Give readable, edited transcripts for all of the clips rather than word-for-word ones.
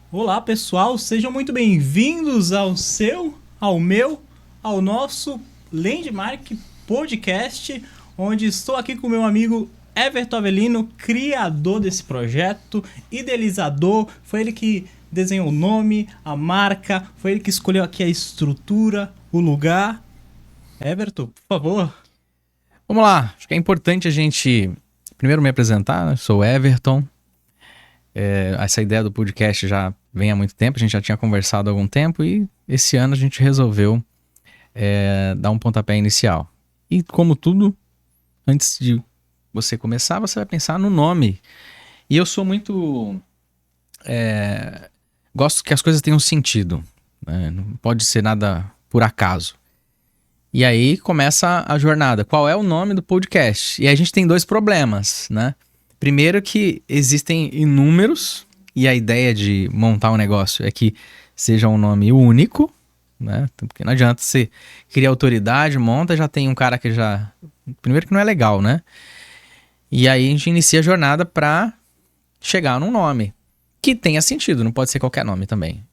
Olá pessoal, sejam muito bem-vindos ao nosso Landmark Podcast, onde estou aqui com meu amigo Everton Avelino, criador desse projeto, idealizador, foi ele que desenhou o nome, a marca, foi ele que escolheu aqui a estrutura, o lugar. Everton, por favor. Vamos lá, acho que é importante a gente primeiro me apresentar, né? Sou o Everton. Essa ideia do podcast já vem há muito tempo, a gente já tinha conversado há algum tempo e esse ano a gente resolveu dar um pontapé inicial. E como tudo, antes de você começar, você vai pensar no nome. E eu sou muito... gosto que as coisas tenham sentido, né? Não pode ser nada por acaso. E aí começa a jornada. Qual é o nome do podcast? E aí a gente tem dois problemas, né? Primeiro que existem inúmeros, e a ideia de montar um negócio é que seja um nome único, né? Porque não adianta você criar autoridade, monta, já tem um cara que já... Primeiro que não é legal, né? E aí a gente inicia a jornada para chegar num nome que tenha sentido, não pode ser qualquer nome também.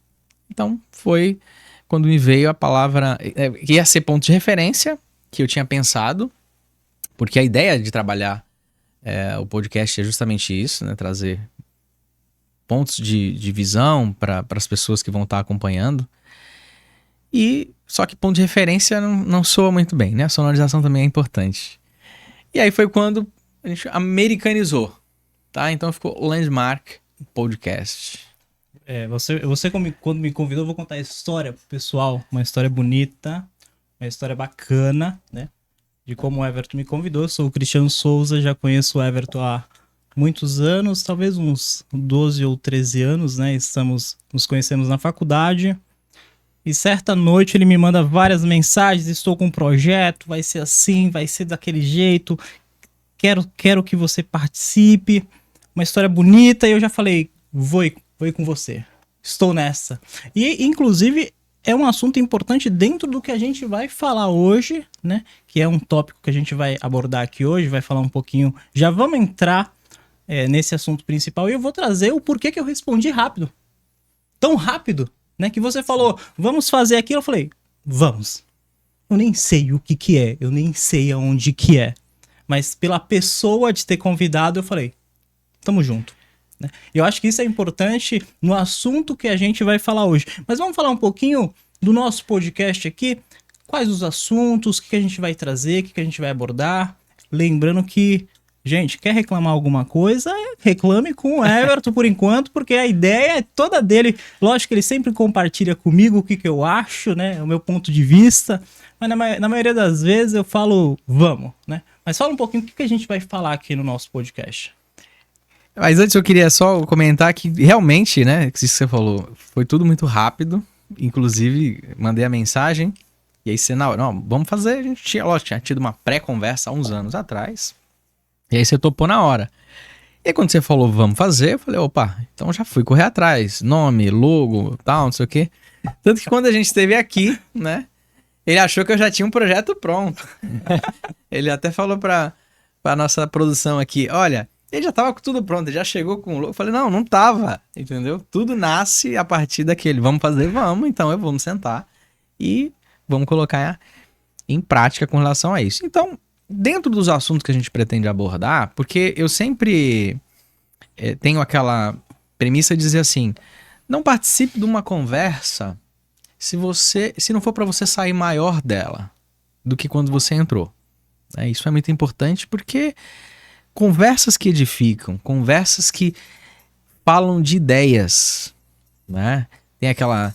Então foi quando me veio a palavra... que ia ser ponto de referência, que eu tinha pensado, porque a ideia de trabalhar o podcast é justamente isso, né? Trazer pontos de visão para as pessoas que vão estar acompanhando. E só que ponto de referência não soa muito bem, né? A sonorização também é importante. E aí foi quando a gente americanizou, tá? Então ficou Landmark Podcast. Quando me convidou, eu vou contar a história pro pessoal, uma história bonita, uma história bacana, né? De como o Everton me convidou. Eu sou o Cristiano Souza, já conheço o Everton há muitos anos, talvez uns 12 ou 13 anos, né? Nos conhecemos na faculdade. E certa noite ele me manda várias mensagens, estou com um projeto, vai ser assim, vai ser daquele jeito, quero que você participe, uma história bonita, e eu já falei, vou com você, estou nessa. E, inclusive, é um assunto importante dentro do que a gente vai falar hoje, né? Que é um tópico que a gente vai abordar aqui hoje, vai falar um pouquinho. Já vamos entrar nesse assunto principal e eu vou trazer o porquê que eu respondi rápido. Tão rápido, né? Que você falou, vamos fazer aquilo. Eu falei, vamos. Eu nem sei o que é, eu nem sei aonde que é. Mas pela pessoa de ter convidado, eu falei, tamo junto. Eu acho que isso é importante no assunto que a gente vai falar hoje. Mas vamos falar um pouquinho do nosso podcast aqui. Quais os assuntos, o que a gente vai trazer, o que a gente vai abordar. Lembrando que, gente, quer reclamar alguma coisa, reclame com o Everton por enquanto, porque a ideia é toda dele. Lógico que ele sempre compartilha comigo o que eu acho, né? O meu ponto de vista. Mas na maioria das vezes eu falo, vamos, né? Mas fala um pouquinho o que a gente vai falar aqui no nosso podcast. Mas antes eu queria só comentar que realmente, né, que isso que você falou, foi tudo muito rápido. Inclusive, mandei a mensagem e aí você, não, vamos fazer. A gente tinha tido uma pré-conversa há uns anos atrás. E aí você topou na hora. E aí quando você falou, vamos fazer, eu falei, opa, então já fui correr atrás. Nome, logo, tal, não sei o quê. Tanto que quando a gente esteve aqui, né, ele achou que eu já tinha um projeto pronto. Ele até falou pra nossa produção aqui, olha... Ele já tava com tudo pronto, ele já chegou com o logo. Eu falei, não tava, entendeu? Tudo nasce a partir daquele. Vamos fazer? Vamos, então vamos sentar e vamos colocar em prática com relação a isso. Então, dentro dos assuntos que a gente pretende abordar, porque eu sempre tenho aquela premissa de dizer assim, não participe de uma conversa se não for para você sair maior dela do que quando você entrou. Isso é muito importante porque... Conversas que edificam, conversas que falam de ideias, né? Tem aquela...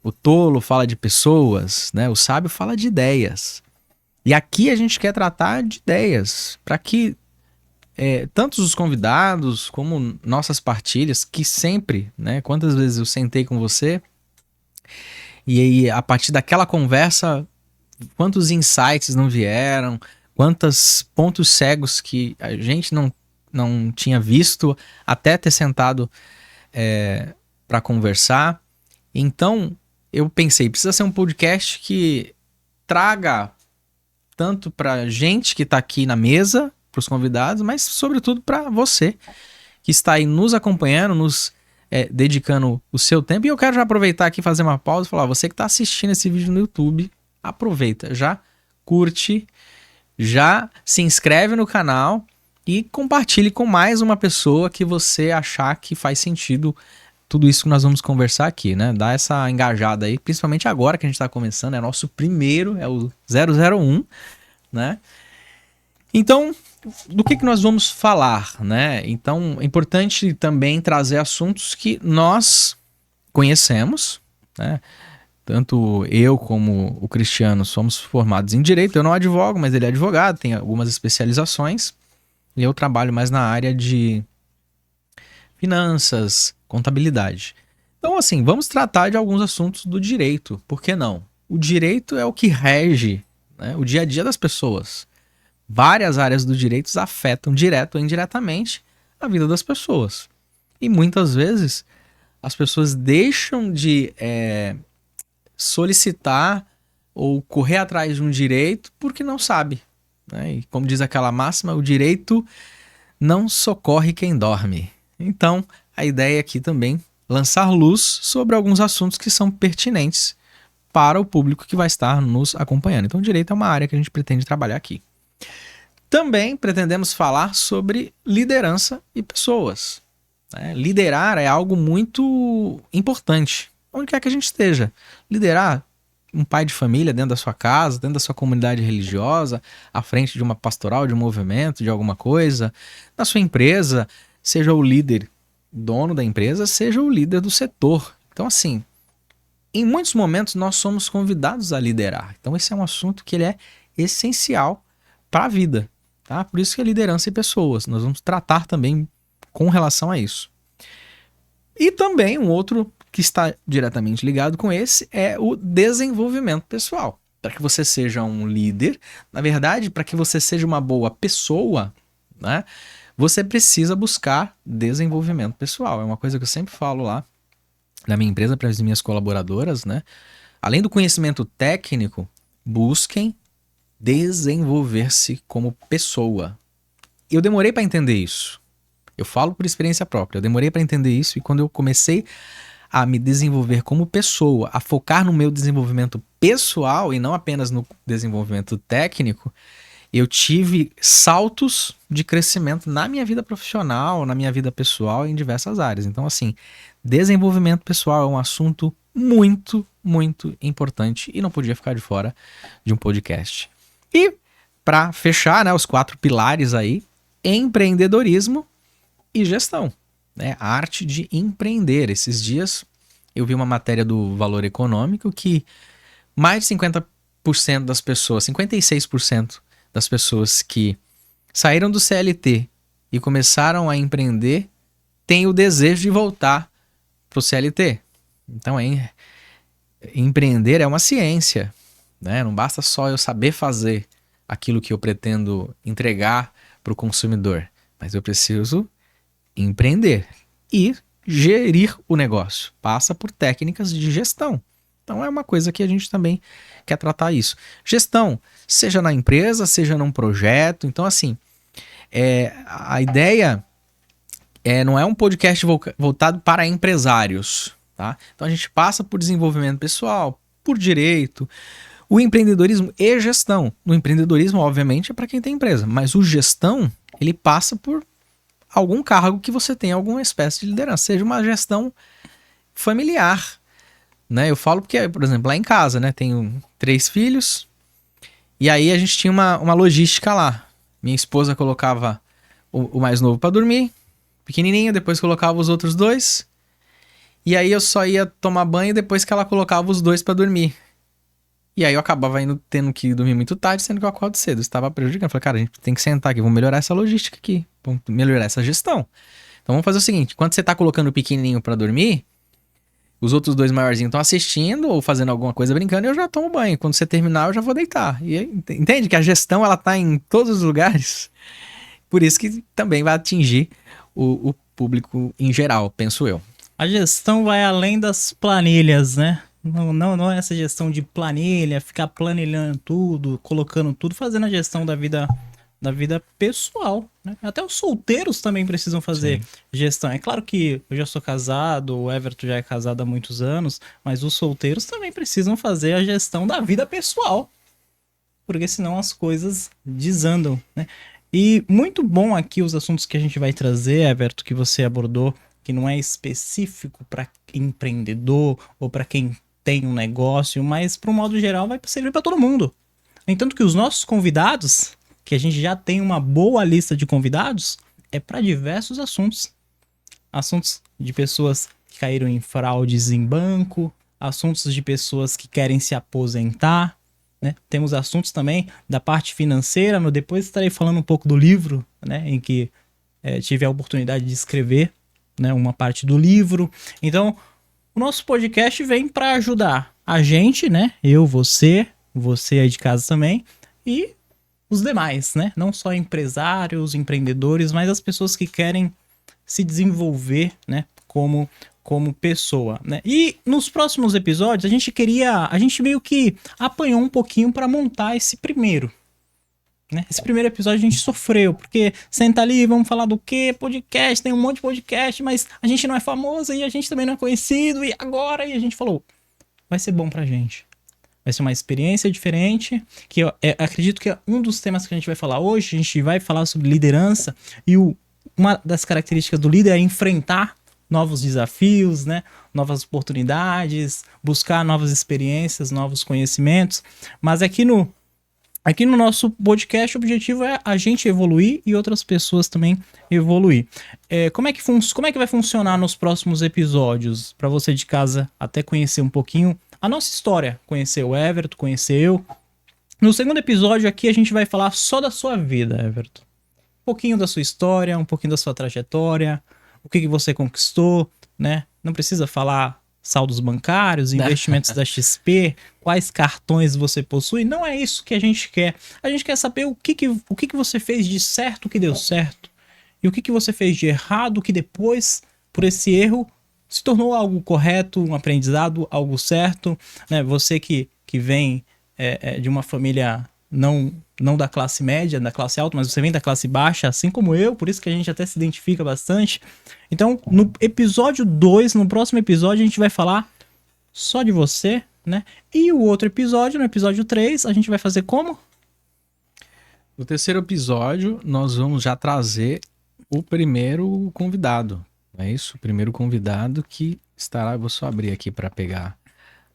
o tolo fala de pessoas, né? O sábio fala de ideias. E aqui a gente quer tratar de ideias, para que tanto os convidados como nossas partilhas, que sempre, né? Quantas vezes eu sentei com você e aí a partir daquela conversa, quantos insights não vieram... Quantos pontos cegos que a gente não tinha visto até ter sentado para conversar. Então, eu pensei, precisa ser um podcast que traga tanto para gente que está aqui na mesa, para os convidados, mas sobretudo para você que está aí nos acompanhando, nos dedicando o seu tempo. E eu quero já aproveitar aqui e fazer uma pausa e falar, você que está assistindo esse vídeo no YouTube, aproveita, já curte, já se inscreve no canal e compartilhe com mais uma pessoa que você achar que faz sentido tudo isso que nós vamos conversar aqui, né? Dá essa engajada aí, principalmente agora que a gente está começando, é nosso primeiro, é o 001, né? Então, do que nós vamos falar, né? Então, é importante também trazer assuntos que nós conhecemos, né? Tanto eu como o Cristiano somos formados em Direito. Eu não advogo, mas ele é advogado, tem algumas especializações. E eu trabalho mais na área de finanças, contabilidade. Então, assim, vamos tratar de alguns assuntos do direito. Por que não? O direito é o que rege, né, o dia a dia das pessoas. Várias áreas do direito afetam direto ou indiretamente a vida das pessoas. E muitas vezes as pessoas deixam de solicitar ou correr atrás de um direito porque não sabe, né? E como diz aquela máxima, o direito não socorre quem dorme. Então, a ideia aqui também lançar luz sobre alguns assuntos que são pertinentes para o público que vai estar nos acompanhando. Então, o direito é uma área que a gente pretende trabalhar aqui. Também pretendemos falar sobre liderança e pessoas, né? Liderar é algo muito importante, onde quer que a gente esteja. Liderar um pai de família dentro da sua casa, dentro da sua comunidade religiosa, à frente de uma pastoral, de um movimento, de alguma coisa, na sua empresa, seja o líder dono da empresa, seja o líder do setor. Então, assim, em muitos momentos nós somos convidados a liderar. Então, esse é um assunto que ele é essencial para a vida, tá? Por isso que é liderança e pessoas. Nós vamos tratar também com relação a isso. E também um outro que está diretamente ligado com esse é o desenvolvimento pessoal. Para que você seja um líder, na verdade, para que você seja uma boa pessoa, né, você precisa buscar desenvolvimento pessoal. É uma coisa que eu sempre falo lá na minha empresa para as minhas colaboradoras, né? Além do conhecimento técnico, busquem desenvolver-se como pessoa. Eu demorei para entender isso. Eu falo por experiência própria. Eu demorei para entender isso e quando eu comecei a me desenvolver como pessoa, a focar no meu desenvolvimento pessoal e não apenas no desenvolvimento técnico, eu tive saltos de crescimento na minha vida profissional, na minha vida pessoal, em diversas áreas. Então, assim, desenvolvimento pessoal é um assunto muito, muito importante e não podia ficar de fora de um podcast. E, para fechar, né, os 4 pilares aí, empreendedorismo e gestão, né? A arte de empreender. Esses dias eu vi uma matéria do Valor Econômico que mais de 50% das pessoas, 56% das pessoas que saíram do CLT e começaram a empreender têm o desejo de voltar para o CLT. Então, empreender é uma ciência, né? Não basta só eu saber fazer aquilo que eu pretendo entregar para o consumidor, mas eu preciso empreender e gerir o negócio. Passa por técnicas de gestão. Então é uma coisa que a gente também quer tratar isso. Gestão, seja na empresa, seja num projeto. Então, assim, a ideia não é um podcast voltado para empresários, tá? Então a gente passa por desenvolvimento pessoal, por direito, o empreendedorismo e gestão. No empreendedorismo, obviamente, é para quem tem empresa, mas o gestão, ele passa por algum cargo que você tem alguma espécie de liderança, seja uma gestão familiar, né? Eu falo porque, por exemplo, lá em casa, né, tenho 3 filhos e aí a gente tinha uma logística lá. Minha esposa colocava o mais novo para dormir, pequenininho, depois colocava os outros 2 e aí eu só ia tomar banho depois que ela colocava os 2 para dormir. E aí eu acabava tendo que dormir muito tarde, sendo que eu acordo cedo. Estava prejudicando. Eu falei, cara, a gente tem que sentar aqui, vamos melhorar essa logística aqui. Vamos melhorar essa gestão. Então vamos fazer o seguinte, quando você tá colocando o pequenininho para dormir, os outros 2 maiorzinhos estão assistindo ou fazendo alguma coisa brincando e eu já tomo banho. Quando você terminar, eu já vou deitar. E entende que a gestão, ela tá em todos os lugares? Por isso que também vai atingir o público em geral, penso eu. A gestão vai além das planilhas, né? Não é essa gestão de planilha, ficar planilhando tudo, colocando tudo, fazendo a gestão da vida vida pessoal, né? Até os solteiros também precisam fazer gestão. É claro que eu já sou casado, o Everton já é casado há muitos anos, mas os solteiros também precisam fazer a gestão da vida pessoal, porque senão as coisas desandam, né? E muito bom aqui os assuntos que a gente vai trazer, Everton, que você abordou, que não é específico para empreendedor ou para quem tem um negócio, mas para um modo geral vai servir para todo mundo. Entanto que os nossos convidados, que a gente já tem uma boa lista de convidados, é para diversos assuntos. Assuntos de pessoas que caíram em fraudes em banco, assuntos de pessoas que querem se aposentar, né? Temos assuntos também da parte financeira. Depois estarei falando um pouco do livro, né, em que tive a oportunidade de escrever, né, uma parte do livro. Então, o nosso podcast vem para ajudar a gente, né? Eu, você aí de casa também, e os demais, né? Não só empresários, empreendedores, mas as pessoas que querem se desenvolver, né? Como pessoa, né? E nos próximos episódios a gente meio que apanhou um pouquinho para montar esse primeiro, né? Esse primeiro episódio a gente sofreu, porque senta ali, vamos falar do quê? Podcast, tem um monte de podcast, mas a gente não é famoso e a gente também não é conhecido, e agora? E a gente falou, vai ser bom pra gente. Vai ser uma experiência diferente, que eu acredito que é um dos temas que a gente vai falar hoje. A gente vai falar sobre liderança, e uma das características do líder é enfrentar novos desafios, né? Novas oportunidades, buscar novas experiências, novos conhecimentos. Mas aqui no nosso podcast, o objetivo é a gente evoluir e outras pessoas também evoluir. Como é que vai funcionar nos próximos episódios? Para você de casa até conhecer um pouquinho a nossa história, conhecer o Everton, conhecer eu. No segundo episódio aqui a gente vai falar só da sua vida, Everton. Um pouquinho da sua história, um pouquinho da sua trajetória, o que você conquistou, né? Não precisa falar saldos bancários, investimentos da XP, quais cartões você possui. Não é isso que a gente quer. A gente quer saber o que você fez de certo, que deu certo, e o que você fez de errado, que depois, por esse erro, se tornou algo correto, um aprendizado, algo certo, né? Você que vem de uma família não da classe média, da classe alta, mas você vem da classe baixa, assim como eu, por isso que a gente até se identifica bastante. Então, no episódio 2, no próximo episódio, a gente vai falar só de você, né? E o outro episódio, no episódio 3, a gente vai fazer como? No terceiro episódio, nós vamos já trazer o primeiro convidado. É isso? O primeiro convidado que estará... Eu vou só abrir aqui para pegar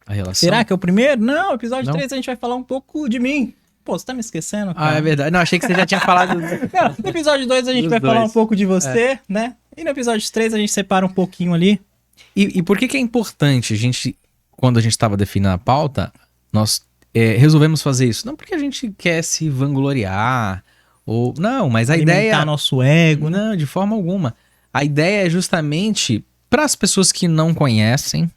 a relação. Será que é o primeiro? Não, episódio 3 a gente vai falar um pouco de mim. Pô, você tá me esquecendo, cara? Ah, é verdade. Não, achei que você já tinha falado... Não, no episódio 2 a gente vai falar um pouco de você, né? E no episódio 3 a gente separa um pouquinho ali. E por que é importante a gente, quando a gente estava definindo a pauta, nós resolvemos fazer isso? Não porque a gente quer se vangloriar, ou... Não, mas a alimentar ideia... nosso ego. Não, de forma alguma. A ideia é justamente para as pessoas que não conhecem,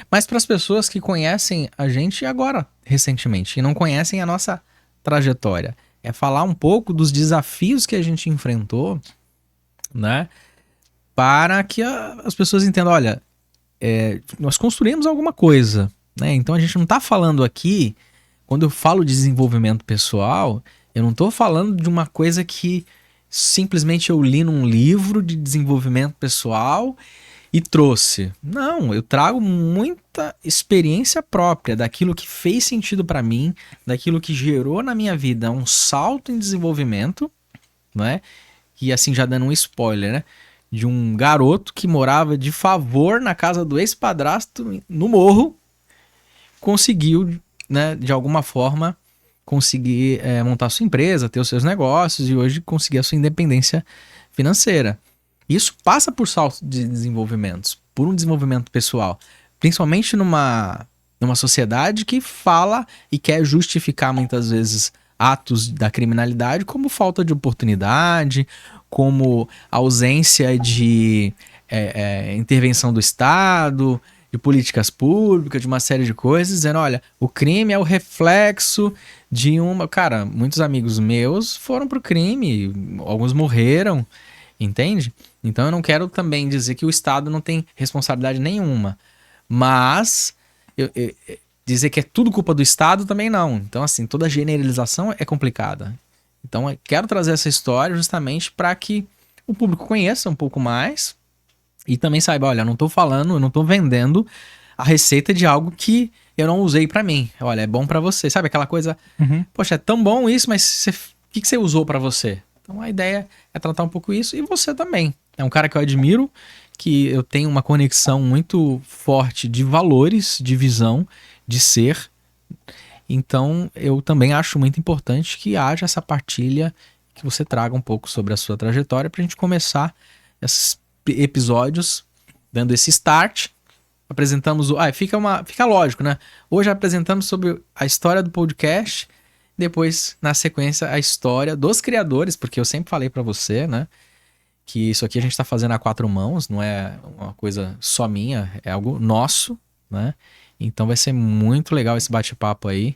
mas para as pessoas que conhecem a gente agora, recentemente, e não conhecem a nossa trajetória. É falar um pouco dos desafios que a gente enfrentou, né? Para que as pessoas entendam, olha, nós construímos alguma coisa, né? Então a gente não está falando aqui, quando eu falo de desenvolvimento pessoal, eu não estou falando de uma coisa que simplesmente eu li num livro de desenvolvimento pessoal e trouxe. Não, eu trago muita experiência própria daquilo que fez sentido para mim, daquilo que gerou na minha vida um salto em desenvolvimento, né? E assim, já dando um spoiler, né? De um garoto que morava de favor na casa do ex-padrasto no morro, conseguiu, né, de alguma forma, conseguir montar sua empresa, ter os seus negócios e hoje conseguir a sua independência financeira. Isso passa por saltos de desenvolvimentos, por um desenvolvimento pessoal, principalmente numa sociedade que fala e quer justificar muitas vezes atos da criminalidade como falta de oportunidade, como ausência de intervenção do Estado, de políticas públicas, de uma série de coisas, dizendo, olha, o crime é o reflexo de uma... Cara, muitos amigos meus foram pro crime, alguns morreram, entende? Então eu não quero também dizer que o Estado não tem responsabilidade nenhuma, mas dizer que é tudo culpa do Estado também não. Então assim, toda generalização é complicada. Então, eu quero trazer essa história justamente para que o público conheça um pouco mais e também saiba, olha, eu não tô falando, eu não tô vendendo a receita de algo que eu não usei para mim. Olha, é bom para você. Sabe aquela coisa, Uhum. poxa, é tão bom isso, mas o que você usou para você? Então, a ideia é tratar um pouco isso e você também. É um cara que eu admiro, que eu tenho uma conexão muito forte de valores, de visão, de ser. Então, eu também acho muito importante que haja essa partilha, que você traga um pouco sobre a sua trajetória para a gente começar esses episódios dando esse start. Apresentamos o. Fica lógico, né? Hoje apresentamos sobre a história do podcast. Depois, na sequência, a história dos criadores, porque eu sempre falei para você, né? Que isso aqui a gente tá fazendo a quatro mãos, não é uma coisa só minha, é algo nosso, né? Então vai ser muito legal esse bate-papo aí.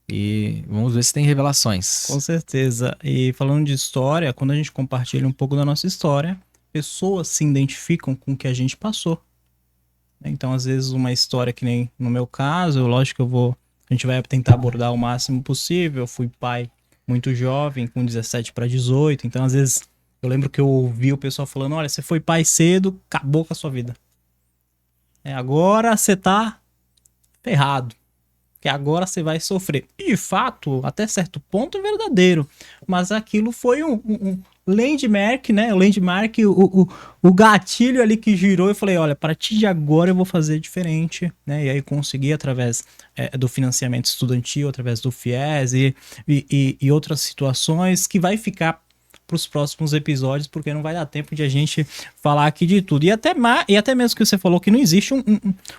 E vamos ver se tem revelações. Com certeza. E falando de história, quando a gente compartilha um pouco da nossa história, pessoas se identificam com o que a gente passou. Então, às vezes, uma história que nem no meu caso, lógico que a gente vai tentar abordar o máximo possível. Eu fui pai muito jovem, com 17 para 18. Então, às vezes, eu lembro que eu ouvi o pessoal falando: olha, você foi pai cedo, acabou com a sua vida. Agora você tá ferrado. Que agora você vai sofrer. E de fato, até certo ponto, é verdadeiro. Mas aquilo foi um landmark, né? O landmark, o gatilho ali que girou. Eu falei, olha, a partir de agora eu vou fazer diferente, né? E aí consegui, através do financiamento estudantil, através do FIES e outras situações, que vai ficar para os próximos episódios, porque não vai dar tempo de a gente falar aqui de tudo. E até mesmo que você falou que não existe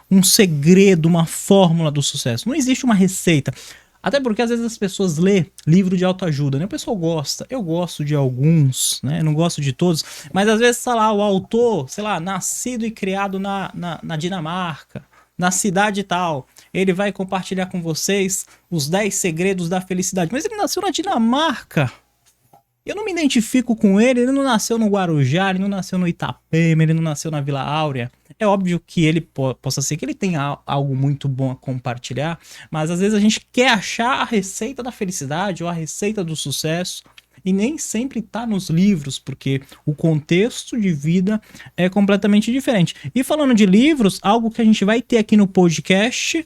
um segredo, uma fórmula do sucesso. Não existe uma receita. Até porque às vezes as pessoas lê livro de autoajuda, né? O pessoal gosta. Eu gosto de alguns, né? Não gosto de todos. Mas às vezes, sei lá, o autor, sei lá, nascido e criado na Dinamarca, na cidade tal, ele vai compartilhar com vocês os 10 segredos da felicidade. Mas ele nasceu na Dinamarca. Eu não me identifico com ele não nasceu no Guarujá, ele não nasceu no Itapema, ele não nasceu na Vila Áurea. É óbvio que ele possa ser que ele tenha algo muito bom a compartilhar, mas às vezes a gente quer achar a receita da felicidade ou a receita do sucesso e nem sempre tá nos livros, porque o contexto de vida é completamente diferente. E falando de livros, algo que a gente vai ter aqui no podcast,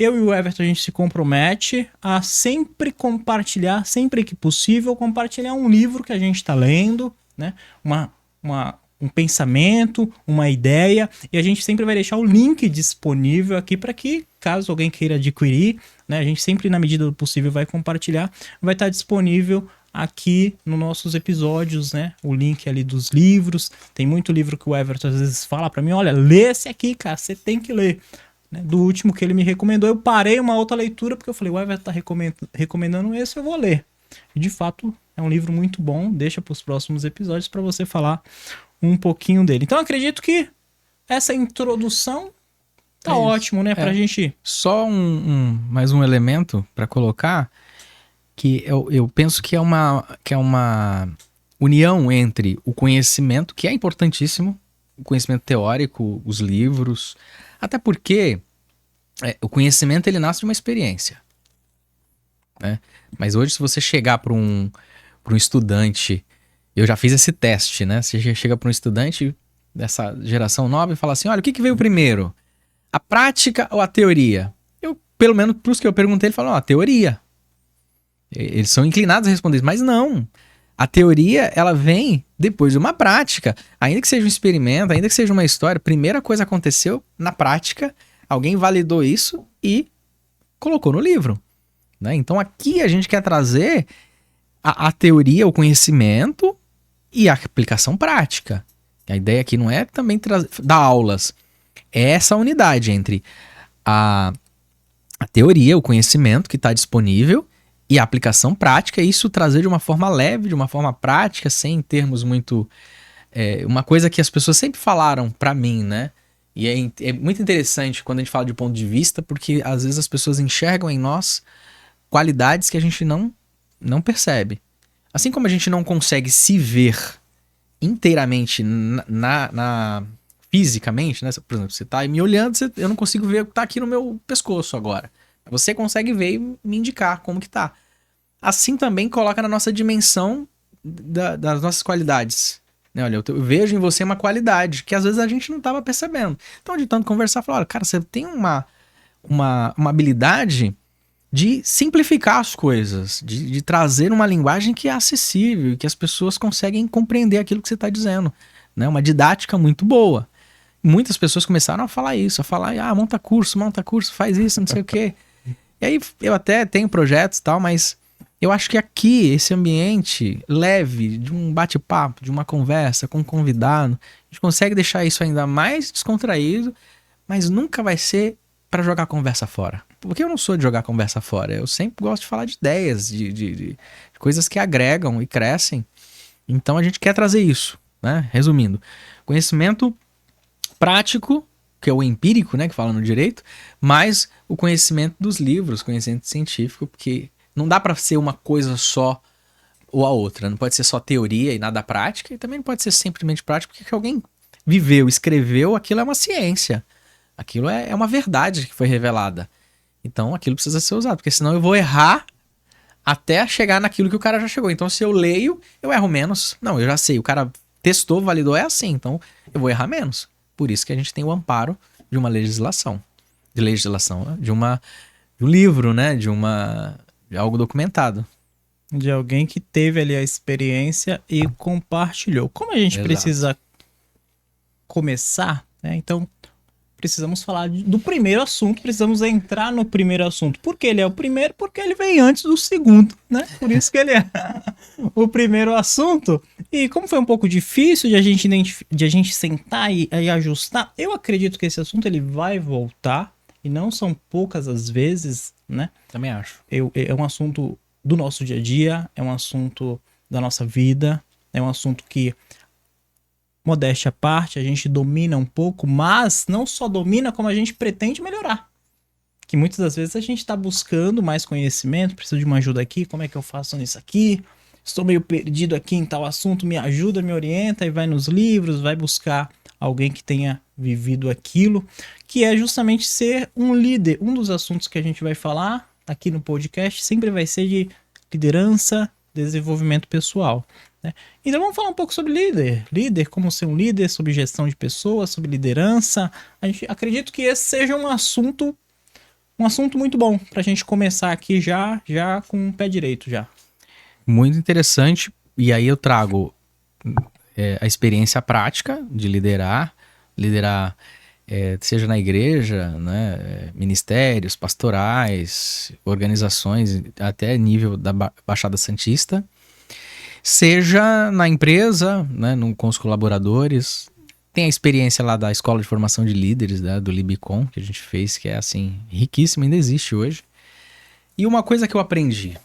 eu e o Everton, a gente se compromete a sempre compartilhar, sempre que possível, compartilhar um livro que a gente está lendo, né? Um pensamento, uma ideia, e a gente sempre vai deixar o link disponível aqui para que, caso alguém queira adquirir, né? A gente sempre, na medida do possível, vai compartilhar, vai estar disponível aqui nos nossos episódios, né? O link ali dos livros. Tem muito livro que o Everton às vezes fala para mim, olha, lê esse aqui, cara, você tem que ler. Do último que ele me recomendou, eu parei uma outra leitura, porque eu falei, o Everton tá recomendando esse, eu vou ler. E de fato, é um livro muito bom, deixa para os próximos episódios para você falar um pouquinho dele. Então, acredito que essa introdução tá ótimo, né, pra gente... Só mais um elemento para colocar, que eu penso que é uma união entre o conhecimento, que é importantíssimo, o conhecimento teórico, os livros, até porque o conhecimento ele nasce de uma experiência, né? Mas hoje, se você chegar para um estudante, eu já fiz esse teste, né? Você chega para um estudante dessa geração nova e fala assim, olha, o que veio primeiro? A prática ou a teoria? Eu, pelo menos para os que eu perguntei, ele falou, a teoria. Eles são inclinados a responder isso, mas não. A teoria, ela vem depois de uma prática. Ainda que seja um experimento, ainda que seja uma história, a primeira coisa aconteceu na prática, alguém validou isso e colocou no livro, né? Então aqui a gente quer trazer a teoria, o conhecimento e a aplicação prática. A ideia aqui não é também dar aulas, é essa unidade entre a teoria, o conhecimento que está disponível e a aplicação prática, isso trazer de uma forma leve, de uma forma prática, sem termos muito... uma coisa que as pessoas sempre falaram pra mim, né? E é muito interessante quando a gente fala de ponto de vista, porque às vezes as pessoas enxergam em nós qualidades que a gente não percebe. Assim como a gente não consegue se ver inteiramente fisicamente, né? Por exemplo, você tá me olhando, eu não consigo ver o que tá aqui no meu pescoço agora. Você consegue ver e me indicar como que tá. assim também coloca na nossa dimensão das nossas qualidades. Né? Olha, eu vejo em você uma qualidade que às vezes a gente não estava percebendo. Então, de tanto conversar, falar, cara, você tem uma habilidade de simplificar as coisas, de trazer uma linguagem que é acessível, que as pessoas conseguem compreender aquilo que você está dizendo. Né? Uma didática muito boa. Muitas pessoas começaram a falar isso, a falar, monta curso, faz isso, não sei o quê. E aí eu até tenho projetos e tal, mas eu acho que aqui, esse ambiente leve, de um bate-papo, de uma conversa com um convidado, a gente consegue deixar isso ainda mais descontraído, mas nunca vai ser para jogar conversa fora. Porque eu não sou de jogar conversa fora, eu sempre gosto de falar de ideias, de coisas que agregam e crescem. Então a gente quer trazer isso, né? Resumindo, conhecimento prático, que é o empírico, né, que fala no direito, mas o conhecimento dos livros, conhecimento científico, porque não dá para ser uma coisa só ou a outra. Não pode ser só teoria e nada prática, e também não pode ser simplesmente prática, porque alguém viveu, escreveu, aquilo é uma ciência. Aquilo é uma verdade que foi revelada. Então aquilo precisa ser usado, porque senão eu vou errar até chegar naquilo que o cara já chegou. Então se eu leio, eu erro menos. Não, eu já sei, o cara testou, validou, é assim, então eu vou errar menos. Por isso que a gente tem o amparo de uma legislação. De um livro, né? De algo documentado. De alguém que teve ali a experiência e compartilhou. Como a gente Exato. precisa começar, né? Então, precisamos falar do primeiro assunto, precisamos entrar no primeiro assunto. Por que ele é o primeiro? Porque ele vem antes do segundo, né? Por isso que ele é o primeiro assunto. E como foi um pouco difícil de a gente sentar e ajustar, eu acredito que esse assunto ele vai voltar, e não são poucas as vezes, né? Também acho. É um assunto do nosso dia a dia, é um assunto da nossa vida, é um assunto que, modéstia à parte, a gente domina um pouco, mas não só domina, como a gente pretende melhorar. Que muitas das vezes a gente está buscando mais conhecimento, preciso de uma ajuda aqui, como é que eu faço nisso aqui? Estou meio perdido aqui em tal assunto, me ajuda, me orienta, e vai nos livros, vai buscar alguém que tenha vivido aquilo, que é justamente ser um líder. Um dos assuntos que a gente vai falar aqui no podcast sempre vai ser de liderança, desenvolvimento pessoal. Né? Então vamos falar um pouco sobre líder, como ser um líder, sobre gestão de pessoas, sobre liderança. Acredito que esse seja um assunto muito bom para a gente começar aqui já com o pé direito já. Muito interessante. E aí eu trago a experiência prática de liderar, seja na igreja, né, ministérios, pastorais, organizações, até nível da Baixada Santista, seja na empresa, né, com os colaboradores. Tem a experiência lá da Escola de Formação de Líderes, né, do Libicon, que a gente fez, que é assim, riquíssima, ainda existe hoje. E uma coisa que eu aprendi,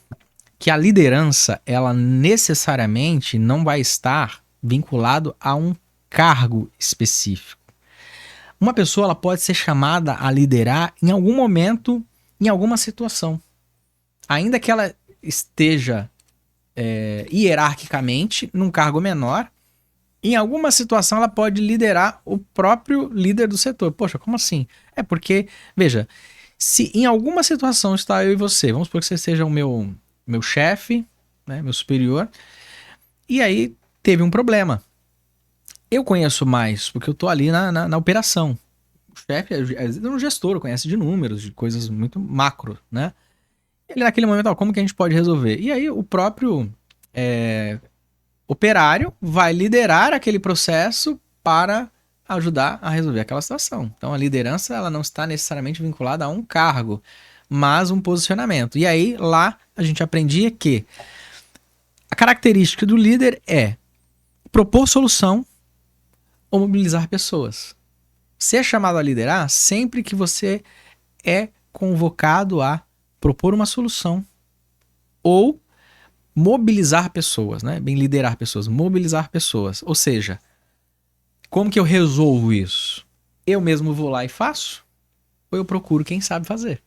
que a liderança, ela necessariamente não vai estar vinculado a um cargo específico. Uma pessoa ela pode ser chamada a liderar em algum momento, em alguma situação. Ainda que ela esteja hierarquicamente num cargo menor, em alguma situação ela pode liderar o próprio líder do setor. Poxa, como assim? É porque, veja, se em alguma situação está eu e você, vamos supor que você seja o meu chefe, né, meu superior, e aí teve um problema. Eu conheço mais, porque eu tô ali na operação. O chefe é um gestor, conhece de números, de coisas muito macro, né? Ele naquele momento, como que a gente pode resolver? E aí o próprio operário vai liderar aquele processo para ajudar a resolver aquela situação. Então a liderança ela não está necessariamente vinculada a um cargo, mas um posicionamento. E aí lá a gente aprendia que a característica do líder é propor solução ou mobilizar pessoas. Você é chamado a liderar sempre que você é convocado a propor uma solução ou mobilizar pessoas, né? Bem, liderar pessoas, mobilizar pessoas. Ou seja, como que eu resolvo isso? Eu mesmo vou lá e faço? Ou eu procuro quem sabe fazer?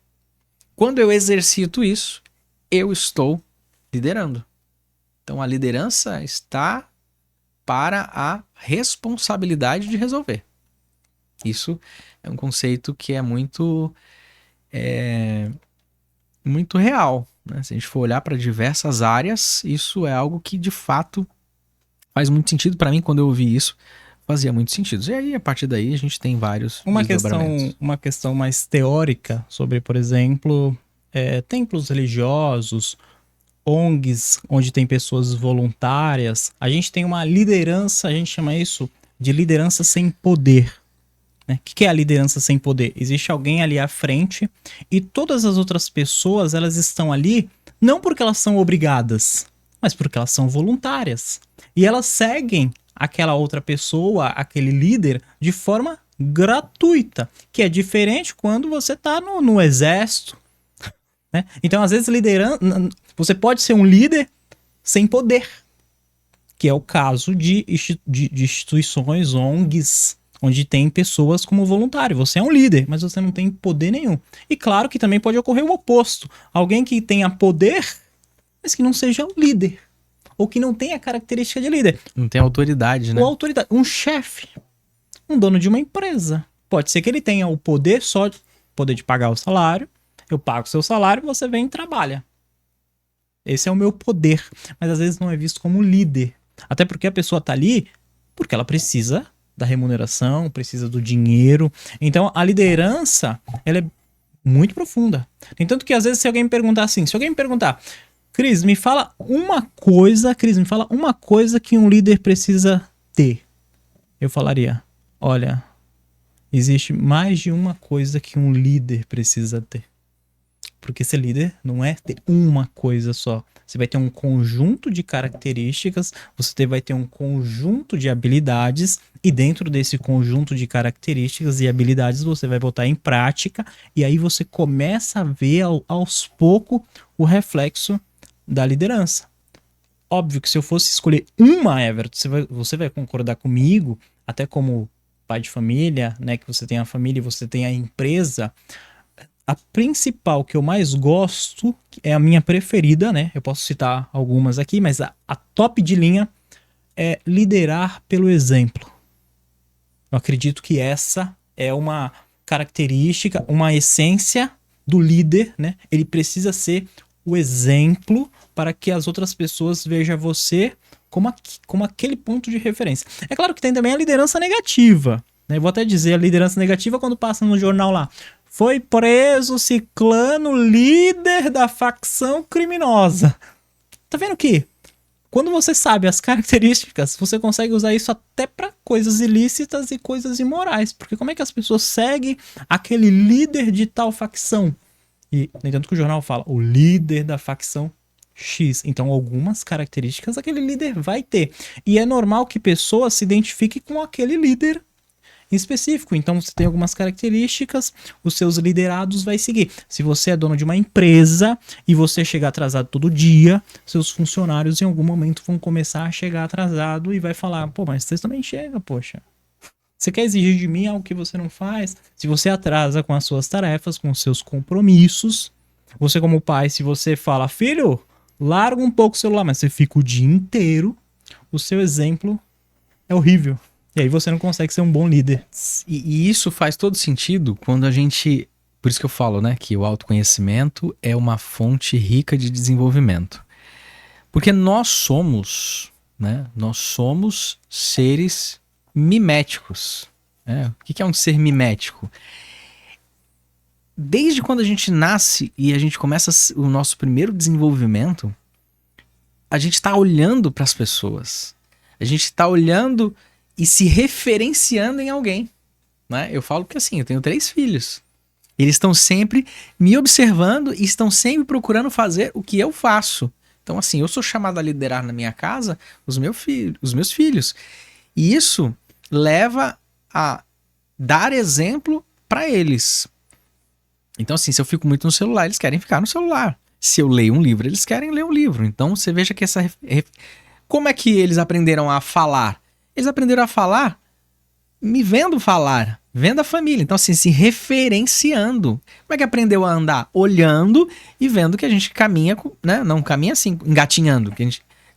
Quando eu exercito isso, eu estou liderando. Então a liderança está para a responsabilidade de resolver. Isso é um conceito que é muito real, né? Se a gente for olhar para diversas áreas, isso é algo que de fato faz muito sentido. Para mim, quando eu ouvi isso, fazia muito sentido. E aí, a partir daí, a gente tem vários desdobramentos. Uma questão mais teórica sobre, por exemplo, templos religiosos, ONGs, onde tem pessoas voluntárias. A gente tem uma liderança, a gente chama isso de liderança sem poder. Né? O que é a liderança sem poder? Existe alguém ali à frente e todas as outras pessoas, elas estão ali não porque elas são obrigadas, mas porque elas são voluntárias. E elas seguem aquela outra pessoa, aquele líder, de forma gratuita, que é diferente quando você está no exército. Né? Então, às vezes, você pode ser um líder sem poder, que é o caso de instituições, ONGs, onde tem pessoas como voluntário. Você é um líder, mas você não tem poder nenhum. E claro que também pode ocorrer o oposto. Alguém que tenha poder, mas que não seja um líder. Ou que não tenha característica de líder. Não tem autoridade, né? Ou autoridade. Um chefe. Um dono de uma empresa. Pode ser que ele tenha o poder só de poder de pagar o salário. Eu pago o seu salário, você vem e trabalha. Esse é o meu poder. Mas às vezes não é visto como líder. Até porque a pessoa tá ali porque ela precisa da remuneração, precisa do dinheiro. Então, a liderança, ela é muito profunda. Tem tanto que, às vezes, se alguém me perguntar assim, Cris, me fala uma coisa que um líder precisa ter. Eu falaria, olha, existe mais de uma coisa que um líder precisa ter. Porque ser líder não é ter uma coisa só. Você vai ter um conjunto de características, vai ter um conjunto de habilidades, e dentro desse conjunto de características e habilidades você vai botar em prática, e aí você começa a ver aos poucos o reflexo da liderança. Óbvio que se eu fosse escolher uma, Everton, você vai concordar comigo, até como pai de família, né, que você tem a família e você tem a empresa. A principal que eu mais gosto é a minha preferida, né? Eu posso citar algumas aqui, mas a top de linha é liderar pelo exemplo. Eu acredito que essa é uma característica, uma essência do líder, né? Ele precisa ser o exemplo para que as outras pessoas vejam você como aquele ponto de referência. É claro que tem também a liderança negativa, né? Eu vou até dizer a liderança negativa quando passa no jornal lá. Foi preso ciclano, líder da facção criminosa. Tá vendo que quando você sabe as características, você consegue usar isso até para coisas ilícitas e coisas imorais. Porque como é que as pessoas seguem aquele líder de tal facção? E, nem tanto que o jornal fala, o líder da facção X. Então, algumas características aquele líder vai ter. E é normal que pessoas se identifiquem com aquele líder em específico. Então você tem algumas características, os seus liderados vai seguir. Se você é dono de uma empresa e você chegar atrasado todo dia, seus funcionários em algum momento vão começar a chegar atrasado e vai falar, pô, mas você também chega, poxa. Você quer exigir de mim algo que você não faz? Se você atrasa com as suas tarefas, com os seus compromissos, você como pai, se você fala, filho, larga um pouco o celular, mas você fica o dia inteiro, o seu exemplo é horrível. E aí você não consegue ser um bom líder. E isso faz todo sentido quando a gente... Por isso que eu falo, né? Que o autoconhecimento é uma fonte rica de desenvolvimento. Porque nós somos, né? Nós somos seres miméticos. Né? O que é um ser mimético? Desde quando a gente nasce e a gente começa o nosso primeiro desenvolvimento, a gente está olhando para as pessoas. A gente está olhando e se referenciando em alguém, né? Eu falo que assim, eu tenho 3 filhos. Eles estão sempre me observando e estão sempre procurando fazer o que eu faço. Então assim, eu sou chamado a liderar na minha casa os meus filhos. E isso leva a dar exemplo para eles. Então assim, se eu fico muito no celular, eles querem ficar no celular. Se eu leio um livro, eles querem ler um livro. Então você veja que como é que eles aprenderam a falar? Eles aprenderam a falar me vendo falar, vendo a família. Então, assim, se referenciando. Como é que aprendeu a andar? Olhando e vendo que a gente caminha, né? Não caminha assim, engatinhando.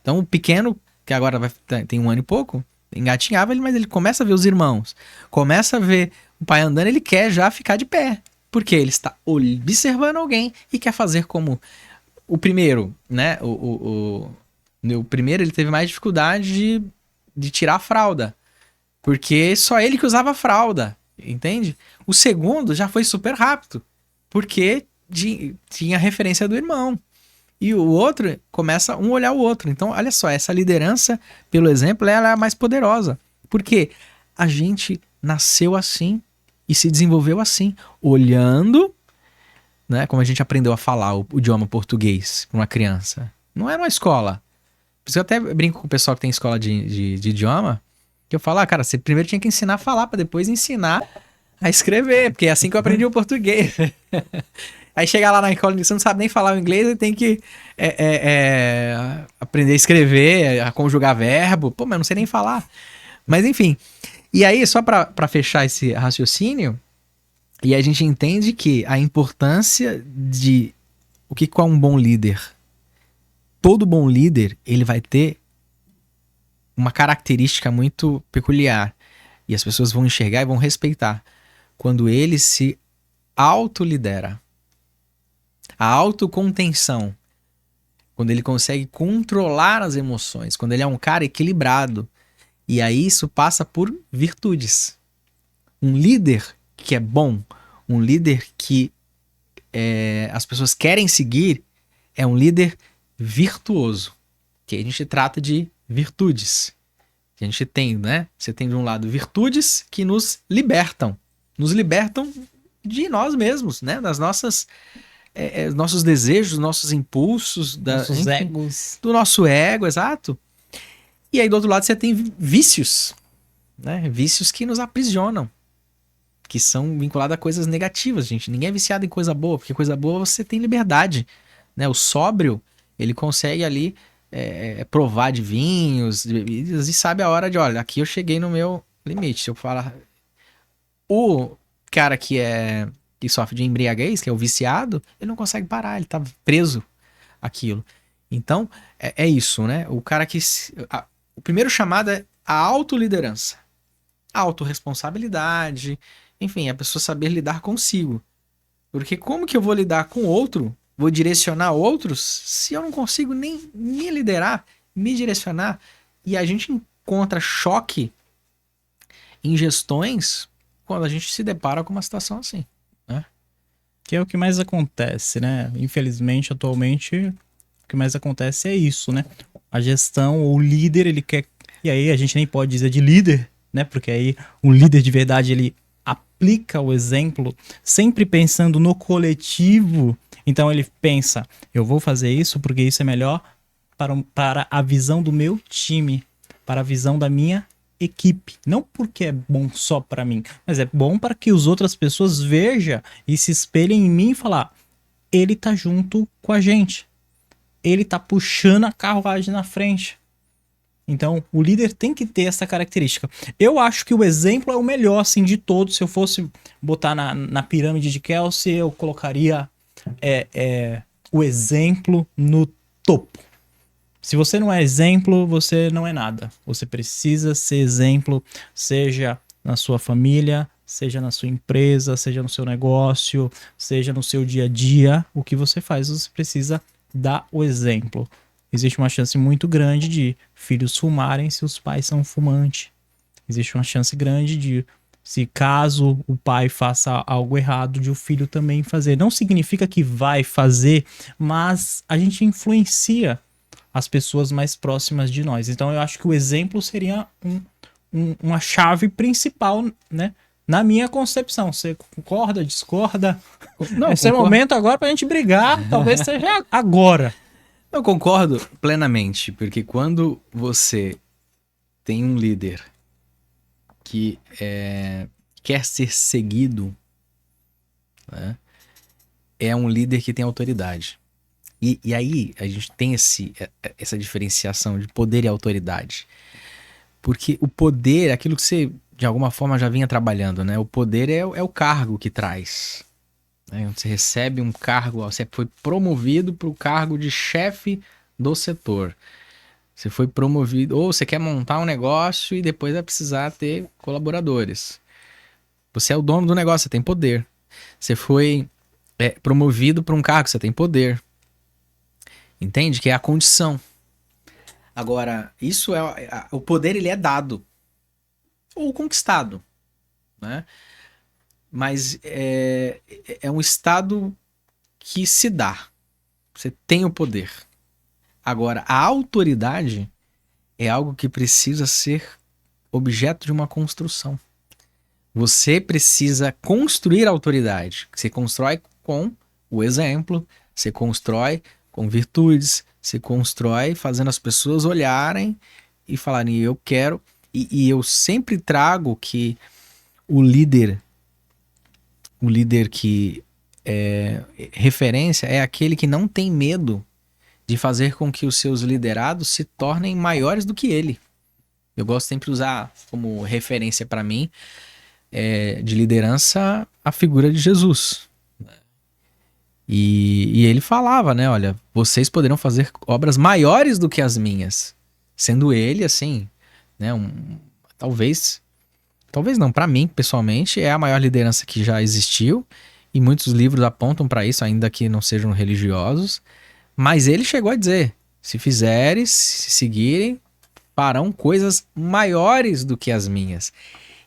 Então, o pequeno, que agora tem 1 ano e pouco, engatinhava, mas ele começa a ver os irmãos. Começa a ver o pai andando, ele quer já ficar de pé. Porque ele está observando alguém e quer fazer como o primeiro, né? O primeiro ele teve mais dificuldade de tirar a fralda. Porque só ele que usava fralda, entende? O segundo já foi super rápido. Porque tinha referência do irmão. E o outro começa um olhar o outro. Então, olha só, essa liderança, pelo exemplo, ela é a mais poderosa. Porque a gente nasceu assim e se desenvolveu assim, olhando, né, como a gente aprendeu a falar o idioma português para uma criança. Não era uma escola. Por isso eu até brinco com o pessoal que tem escola de idioma, que eu falo, cara, você primeiro tinha que ensinar a falar para depois ensinar a escrever, porque é assim que eu aprendi o português. Aí chega lá na escola, você não sabe nem falar o inglês, e tem que aprender a escrever, a conjugar verbo. Pô, mas eu não sei nem falar. Mas enfim. E aí, só pra fechar esse raciocínio, e a gente entende que a importância de o que é um bom líder. Todo bom líder, ele vai ter uma característica muito peculiar. E as pessoas vão enxergar e vão respeitar. Quando ele se autolidera. A autocontenção. Quando ele consegue controlar as emoções. Quando ele é um cara equilibrado. E aí isso passa por virtudes. Um líder que é bom, um líder que as pessoas querem seguir, é um líder virtuoso. Que a gente trata de virtudes. Que a gente tem, né? Você tem de um lado virtudes que nos libertam. Nos libertam de nós mesmos, né? Das nossas... nossos desejos, nossos impulsos, Nossos egos. do nosso ego, exato. E aí do outro lado você tem vícios, né? Vícios que nos aprisionam, que são vinculados a coisas negativas, gente. Ninguém é viciado em coisa boa, porque coisa boa você tem liberdade, né? O sóbrio, ele consegue ali provar de vinhos, de bebidas, e sabe a hora de, olha, aqui eu cheguei no meu limite. Se eu falar... O cara que sofre de embriaguez, que é o viciado, ele não consegue parar, ele tá preso àquilo. Então, é isso, né? O cara que... o primeiro chamado é a autoliderança. A autorresponsabilidade, enfim, a pessoa saber lidar consigo. Porque como que eu vou lidar com outro, vou direcionar outros, se eu não consigo nem me liderar, me direcionar? E a gente encontra choque em gestões quando a gente se depara com uma situação assim, né? Que é o que mais acontece, né? Infelizmente, atualmente, o que mais acontece é isso, né? A gestão, ou o líder, ele quer... E aí a gente nem pode dizer de líder, né? Porque aí um líder de verdade, ele aplica o exemplo sempre pensando no coletivo. Então ele pensa, eu vou fazer isso porque isso é melhor para a visão do meu time, para a visão da minha equipe. Não porque é bom só para mim, mas é bom para que as outras pessoas vejam e se espelhem em mim e falar, ele tá junto com a gente. Ele tá puxando a carruagem na frente. Então, o líder tem que ter essa característica. Eu acho que o exemplo é o melhor, assim, de todos. Se eu fosse botar na pirâmide de Kelsey, eu colocaria o exemplo no topo. Se você não é exemplo, você não é nada. Você precisa ser exemplo, seja na sua família, seja na sua empresa, seja no seu negócio, seja no seu dia a dia. O que você faz, você precisa dar o exemplo. Existe uma chance muito grande de filhos fumarem se os pais são fumantes. Existe uma chance grande de, se caso o pai faça algo errado, de o filho também fazer. Não significa que vai fazer, mas a gente influencia as pessoas mais próximas de nós. Então eu acho que o exemplo seria uma chave principal, né? Na minha concepção. Você concorda, discorda? Não, esse é o momento agora pra gente brigar. Talvez seja agora. Eu concordo plenamente, porque quando você tem um líder que quer ser seguido, né, é um líder que tem autoridade. E aí a gente tem essa diferenciação de poder e autoridade. Porque o poder, aquilo que você de alguma forma já vinha trabalhando, né? O poder é o cargo que traz. Né? Você recebe um cargo, você foi promovido para o cargo de chefe do setor. Você foi promovido, ou você quer montar um negócio e depois vai precisar ter colaboradores. Você é o dono do negócio, você tem poder. Você foi promovido para um cargo, você tem poder. Entende? Que é a condição. Agora, isso o poder ele é dado ou conquistado, né? Mas é um estado que se dá. Você tem o poder. Agora, a autoridade é algo que precisa ser objeto de uma construção. Você precisa construir a autoridade. Você constrói com o exemplo, você constrói com virtudes, você constrói fazendo as pessoas olharem e falarem, eu quero. E eu sempre trago que o líder que é referência é aquele que não tem medo de fazer com que os seus liderados se tornem maiores do que ele. Eu gosto sempre de usar como referência para mim de liderança a figura de Jesus. E ele falava, né? Olha, vocês poderão fazer obras maiores do que as minhas. Sendo ele, assim, né? Talvez não, para mim, pessoalmente, é a maior liderança que já existiu. E muitos livros apontam para isso, ainda que não sejam religiosos. Mas ele chegou a dizer, se fizerem, se seguirem, farão coisas maiores do que as minhas.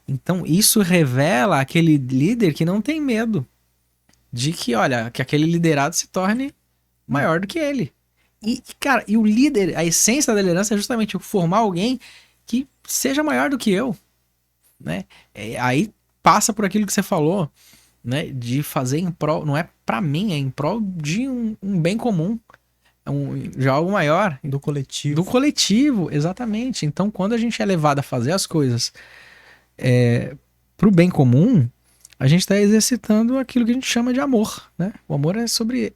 Então, isso revela aquele líder que não tem medo de que, olha, que aquele liderado se torne maior do que ele. E, cara, o líder, a essência da liderança é justamente formar alguém que seja maior do que eu, né? Aí passa por aquilo que você falou, né? De fazer em prol, não é pra mim, é em prol de um bem comum, de algo maior. Do coletivo. Do coletivo, exatamente. Então, quando a gente é levado a fazer as coisas pro bem comum, a gente está exercitando aquilo que a gente chama de amor, né? O amor é sobre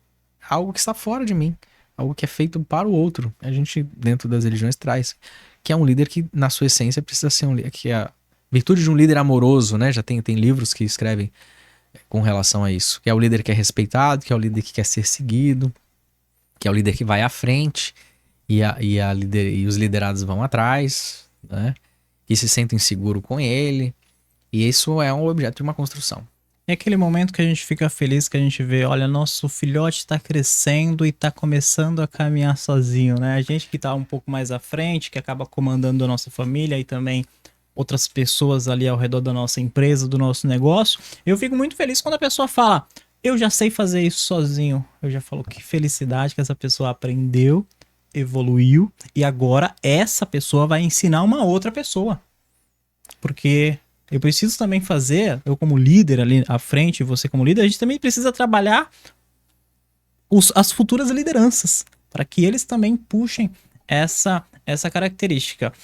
algo que está fora de mim, algo que é feito para o outro. A gente, dentro das religiões, traz que é um líder que, na sua essência, precisa ser que é a virtude de um líder amoroso, né? Já tem livros que escrevem com relação a isso. Que é o líder que é respeitado, que é o líder que quer ser seguido, que é o líder que vai à frente e os liderados vão atrás, né? Que se sentem seguros com ele. E isso é um objeto de uma construção. É aquele momento que a gente fica feliz, que a gente vê, olha, nosso filhote está crescendo e está começando a caminhar sozinho, né? A gente que está um pouco mais à frente, que acaba comandando a nossa família e também outras pessoas ali ao redor da nossa empresa, do nosso negócio. Eu fico muito feliz quando a pessoa fala, eu já sei fazer isso sozinho. Eu já falo, que felicidade que essa pessoa aprendeu, evoluiu e agora essa pessoa vai ensinar uma outra pessoa. Porque eu preciso também fazer, eu como líder ali à frente, você como líder, a gente também precisa trabalhar as futuras lideranças, para que eles também puxem essa característica.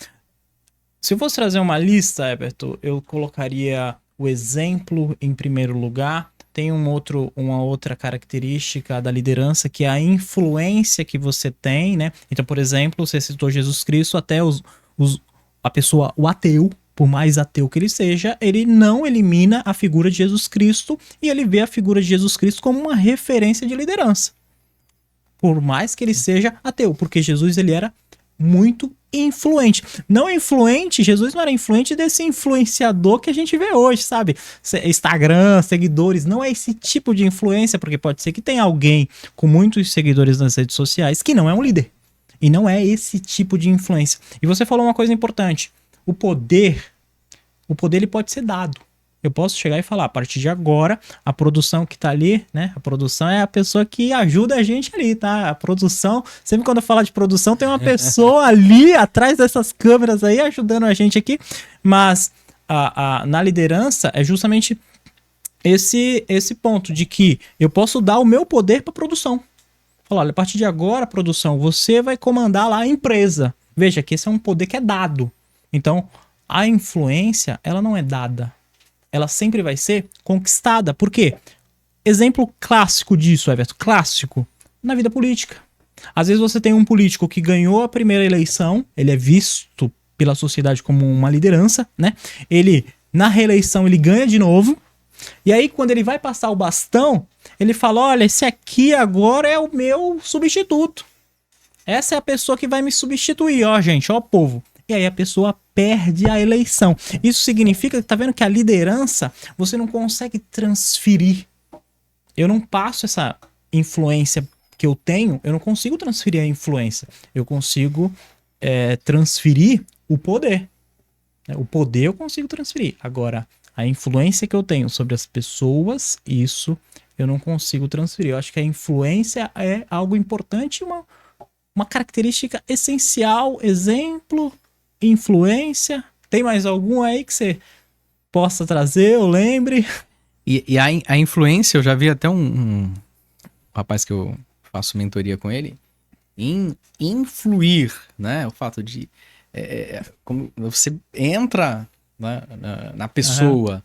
Se eu fosse trazer uma lista, Everton, eu colocaria o exemplo em primeiro lugar. Tem uma outra característica da liderança, que é a influência que você tem, né? Então, por exemplo, você citou Jesus Cristo, até a pessoa, o ateu, por mais ateu que ele seja, ele não elimina a figura de Jesus Cristo e ele vê a figura de Jesus Cristo como uma referência de liderança. Por mais que ele seja ateu, porque Jesus ele era muito influente. Não influente, Jesus não era influente desse influenciador que a gente vê hoje, sabe? Instagram, seguidores, não é esse tipo de influência, porque pode ser que tenha alguém com muitos seguidores nas redes sociais que não é um líder. E não é esse tipo de influência. E você falou uma coisa importante. O poder ele pode ser dado. Eu posso chegar e falar, a partir de agora, a produção que tá ali, né? A produção é a pessoa que ajuda a gente ali, tá? A produção, sempre quando eu falo de produção, tem uma pessoa ali atrás dessas câmeras aí, ajudando a gente aqui. Mas na liderança é justamente esse ponto de que eu posso dar o meu poder para a produção. Falar, olha, a partir de agora, produção, você vai comandar lá a empresa. Veja que esse é um poder que é dado. Então, a influência, ela não é dada. Ela sempre vai ser conquistada. Por quê? Exemplo clássico disso, Everton, clássico, na vida política. Às vezes você tem um político que ganhou a primeira eleição, ele é visto pela sociedade como uma liderança, né? Ele, na reeleição, ele ganha de novo. E aí, quando ele vai passar o bastão, ele fala, olha, esse aqui agora é o meu substituto. Essa é a pessoa que vai me substituir, ó, gente, ó, povo. E aí a pessoa perde a eleição. Isso significa que tá vendo que a liderança você não consegue transferir. Eu não passo essa influência que eu tenho, eu não consigo transferir a influência. Eu consigo transferir o poder. O poder eu consigo transferir. Agora, a influência que eu tenho sobre as pessoas, isso eu não consigo transferir. Eu acho que a influência é algo importante, uma característica essencial. Exemplo, influência. Tem mais algum aí que você possa trazer, eu lembre? E a influência, eu já vi até um rapaz que eu faço mentoria com ele, em influir, né? O fato de como você entra, né, na pessoa.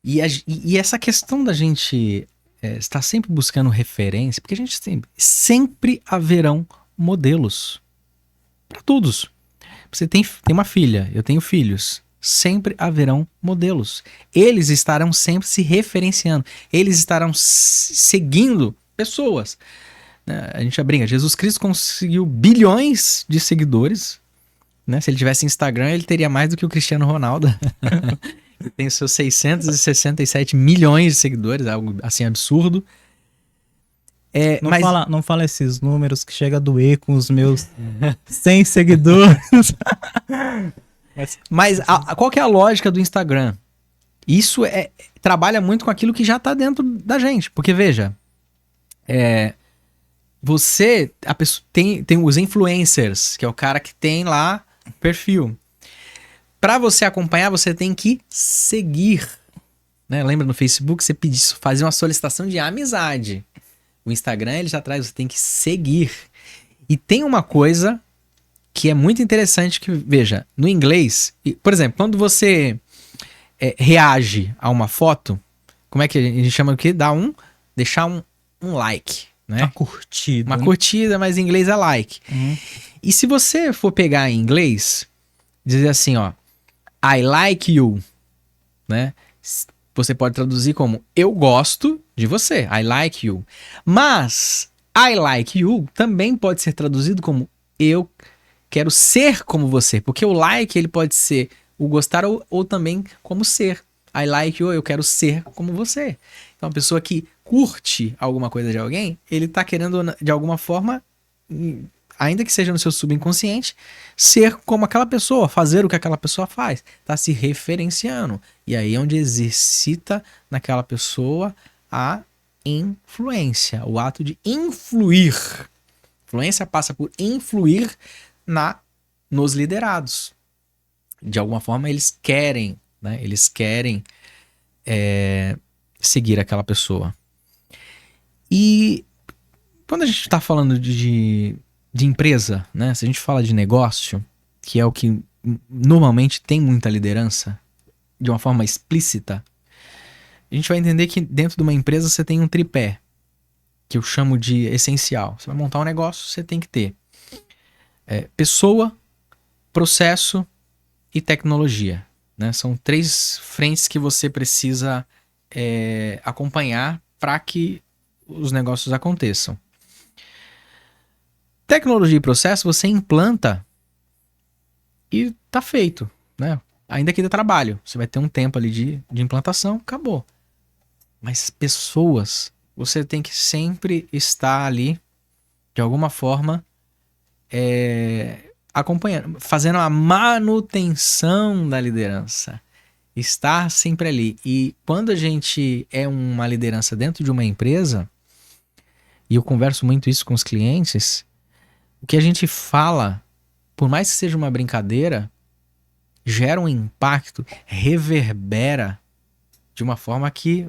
E essa questão da gente estar sempre buscando referência, porque a gente sempre haverão modelos para todos. Você tem uma filha, eu tenho filhos. Sempre haverão modelos. Eles estarão sempre se referenciando. Eles estarão seguindo pessoas. A gente já brinca. Jesus Cristo conseguiu bilhões de seguidores. Né? Se ele tivesse Instagram, ele teria mais do que o Cristiano Ronaldo. Ele tem os seus 667 milhões de seguidores. Algo assim absurdo. Não fala esses números que chega a doer com os meus 100 seguidores. Mas qual que é a lógica do Instagram? Isso trabalha muito com aquilo que já tá dentro da gente. Porque, veja, a pessoa tem os influencers, que é o cara que tem lá perfil. Para você acompanhar, você tem que seguir. Né? Lembra no Facebook, você fazia uma solicitação de amizade. O Instagram, ele já traz, você tem que seguir. E tem uma coisa que é muito interessante que, veja, no inglês, por exemplo, quando você reage a uma foto, como é que a gente chama o quê? Deixar um like, né? Uma curtida. Uma curtida, mas em inglês é like. E se você for pegar em inglês, dizer assim, ó, I like you, né? Você pode traduzir como eu gosto de você, I like you. Mas I like you também pode ser traduzido como eu quero ser como você, porque o like ele pode ser o gostar ou também como ser. I like you, eu quero ser como você. Então, uma pessoa que curte alguma coisa de alguém, ele tá querendo, de alguma forma, ainda que seja no seu subconsciente, ser como aquela pessoa, fazer o que aquela pessoa faz. Tá se referenciando. E aí é onde exercita naquela pessoa a influência, o ato de influir. Influência passa por influir nos liderados. De alguma forma eles querem, né? Eles querem seguir aquela pessoa. E quando a gente está falando de empresa, né? Se a gente fala de negócio, que é o que normalmente tem muita liderança, de uma forma explícita, a gente vai entender que dentro de uma empresa você tem um tripé, que eu chamo de essencial. Você vai montar um negócio, você tem que ter pessoa, processo e tecnologia. Né? São 3 frentes que você precisa acompanhar para que os negócios aconteçam. Tecnologia e processo você implanta e tá feito. Né? Ainda que dê trabalho. Você vai ter um tempo ali de implantação, acabou. Mas pessoas, você tem que sempre estar ali, de alguma forma, acompanhando, fazendo a manutenção da liderança. Estar sempre ali. E quando a gente é uma liderança dentro de uma empresa, e eu converso muito isso com os clientes, o que a gente fala, por mais que seja uma brincadeira, gera um impacto, reverbera de uma forma que